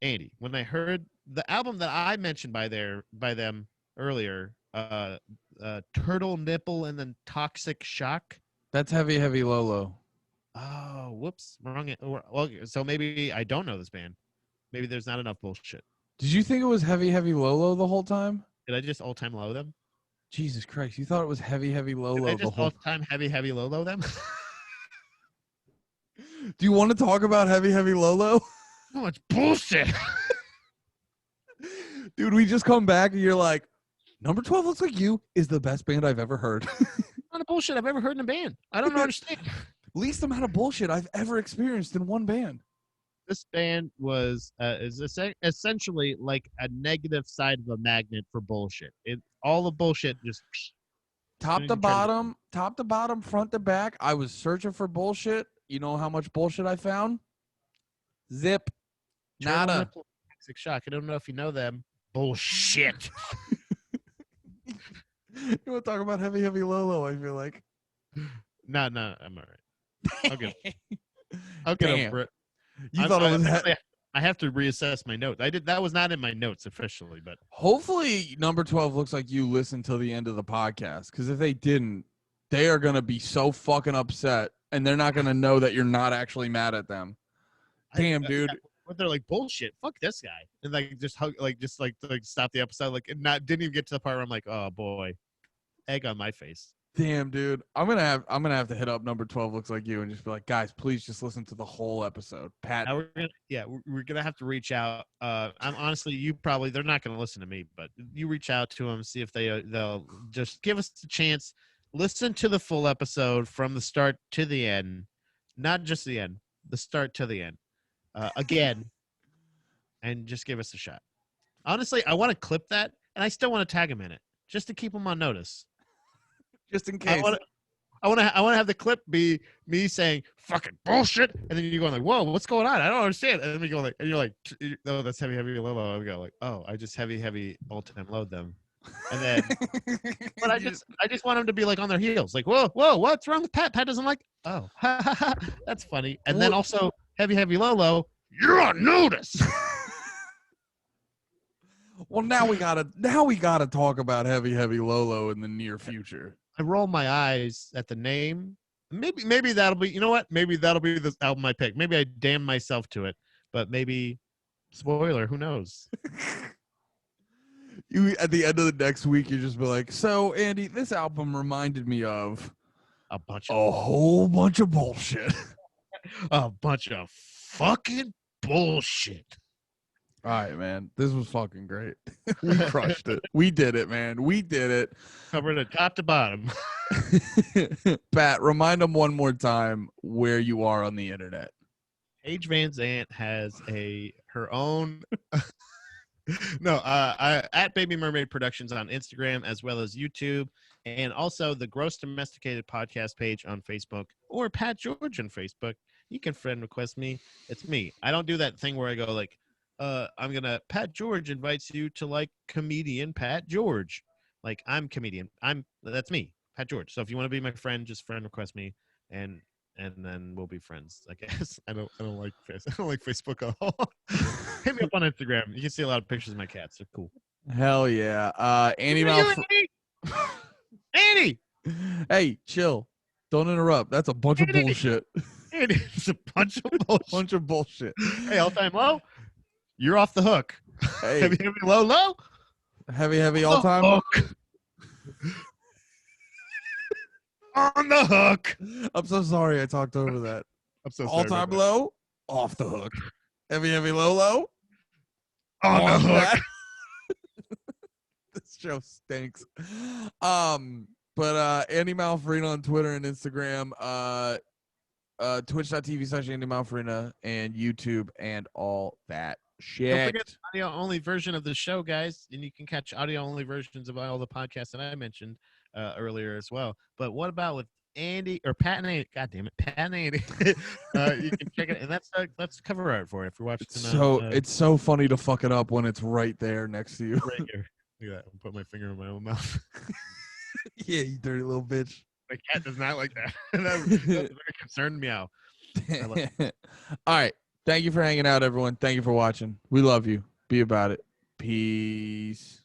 [SPEAKER 2] the album that I mentioned by them earlier, Turtle Nipple and then Toxic Shock.
[SPEAKER 1] That's Heavy Heavy Lolo.
[SPEAKER 2] Oh, whoops, wrong. Well, so maybe I don't know this band. Maybe there's not enough bullshit.
[SPEAKER 1] Did you think it was Heavy Heavy Lolo the whole time?
[SPEAKER 2] Did I just all time low them?
[SPEAKER 1] Jesus Christ, you thought it was Heavy Heavy
[SPEAKER 2] Did
[SPEAKER 1] Lolo
[SPEAKER 2] I
[SPEAKER 1] the
[SPEAKER 2] just
[SPEAKER 1] whole
[SPEAKER 2] all time heavy low them?
[SPEAKER 1] Do you want to talk about Heavy Heavy Lolo?
[SPEAKER 2] So much bullshit.
[SPEAKER 1] Dude, we just come back and you're like, Number 12 Looks Like You is the best band I've ever heard.
[SPEAKER 2] Not a bullshit I've ever heard in a band. I don't understand.
[SPEAKER 1] Least amount of bullshit I've ever experienced in one band.
[SPEAKER 2] This band was essentially like a negative side of a magnet for bullshit. All the bullshit just
[SPEAKER 1] top to bottom, front to back. I was searching for bullshit. You know how much bullshit I found? Zip. Nada.
[SPEAKER 2] Toxic Shock. I don't know if you know them. Bullshit.
[SPEAKER 1] You want to talk about Heavy Heavy Lolo? I feel like.
[SPEAKER 2] No, I'm all right. Okay. I'll get over it.
[SPEAKER 1] You thought it was.
[SPEAKER 2] I have to reassess my notes. That was not in my notes officially, but
[SPEAKER 1] hopefully, Number 12 Looks Like You listen till the end of the podcast. Because if they didn't, they are gonna be so fucking upset, and they're not gonna know that you're not actually mad at them. Damn, dude.
[SPEAKER 2] But they're like bullshit. Fuck this guy, and just stop the episode. Didn't even get to the part where I'm like, oh boy, egg on my face.
[SPEAKER 1] Damn, dude. I'm gonna have to hit up Number 12 Looks Like You and just be like, guys, please just listen to the whole episode. Pat.
[SPEAKER 2] Now we're gonna have to reach out. I'm honestly, they're not gonna listen to me, but you reach out to them, see if they'll just give us a chance. Listen to the full episode from the start to the end, not just the end, the start to the end, again, and just give us a shot. Honestly, I want to clip that, and I still want to tag them in it, just to keep them on notice.
[SPEAKER 1] Just in case.
[SPEAKER 2] I want to have the clip be me saying fucking bullshit, and then you going like, "Whoa, what's going on? I don't understand." And then we go like, and you're like, "Oh, that's heavy low." And we go like, "Oh, I just heavy all time load them." And then, but I just want them to be like on their heels, like, "Whoa, what's wrong with Pat? Pat doesn't like." Oh, that's funny. And then also heavy low, you're on notice.
[SPEAKER 1] Well, now we gotta talk about Heavy Lolo in the near future.
[SPEAKER 2] I roll my eyes at the name. Maybe that'll be. You know what? Maybe that'll be the album I pick. Maybe I damn myself to it. But maybe, spoiler. Who knows?
[SPEAKER 1] You at the end of the next week, you just be like, "So, Andy, this album reminded me of
[SPEAKER 2] a
[SPEAKER 1] whole bunch of bullshit,
[SPEAKER 2] a bunch of fucking bullshit."
[SPEAKER 1] All right, man. This was fucking great. We crushed it. We did it, man. We did it.
[SPEAKER 2] Covered it top to bottom.
[SPEAKER 1] Pat, remind them one more time where you are on the internet.
[SPEAKER 2] Paige Van Zant has her own. At Baby Mermaid Productions on Instagram as well as YouTube, and also the Gross Domesticated Podcast page on Facebook, or Pat George on Facebook. You can friend request me. It's me. I don't do that thing where I go like, Pat George invites you to like comedian Pat George. Like, I'm comedian. That's me, Pat George. So if you want to be my friend, just friend request me, and then we'll be friends, I guess. I don't like Facebook at all. Hit me up on Instagram. You can see a lot of pictures of my cats. They're cool.
[SPEAKER 1] Hell yeah. Andy
[SPEAKER 2] Andy!
[SPEAKER 1] Hey, chill. Don't interrupt. That's a bunch of bullshit.
[SPEAKER 2] It's a bunch of bullshit.
[SPEAKER 1] Bunch of bullshit.
[SPEAKER 2] Hey, all time low. You're off the hook.
[SPEAKER 1] Hey.
[SPEAKER 2] Heavy, low.
[SPEAKER 1] Heavy, all time.
[SPEAKER 2] Hook. On the hook.
[SPEAKER 1] I'm so sorry I talked over that.
[SPEAKER 2] I'm so
[SPEAKER 1] sorry. All time low, off the hook. Heavy, low.
[SPEAKER 2] On the hook.
[SPEAKER 1] This show stinks. But Andy Malfarina on Twitter and Instagram, twitch.tv/Andy Malfarina, and YouTube and all that shit.
[SPEAKER 2] Don't forget the audio only version of the show, guys, and you can catch audio only versions of all the podcasts that I mentioned earlier as well. But what about with Andy or Pat and Andy? God damn it, Pat and Andy. You can check it, and that's cover art for it if you're watching.
[SPEAKER 1] It's so funny to fuck it up when it's right there next to you.
[SPEAKER 2] Right here. Look at that. I'll put my finger in my own mouth.
[SPEAKER 1] Yeah, you dirty little bitch.
[SPEAKER 2] My cat does not like that. That's a very concerned meow.
[SPEAKER 1] All right. Thank you for hanging out, everyone. Thank you for watching. We love you. Be about it. Peace.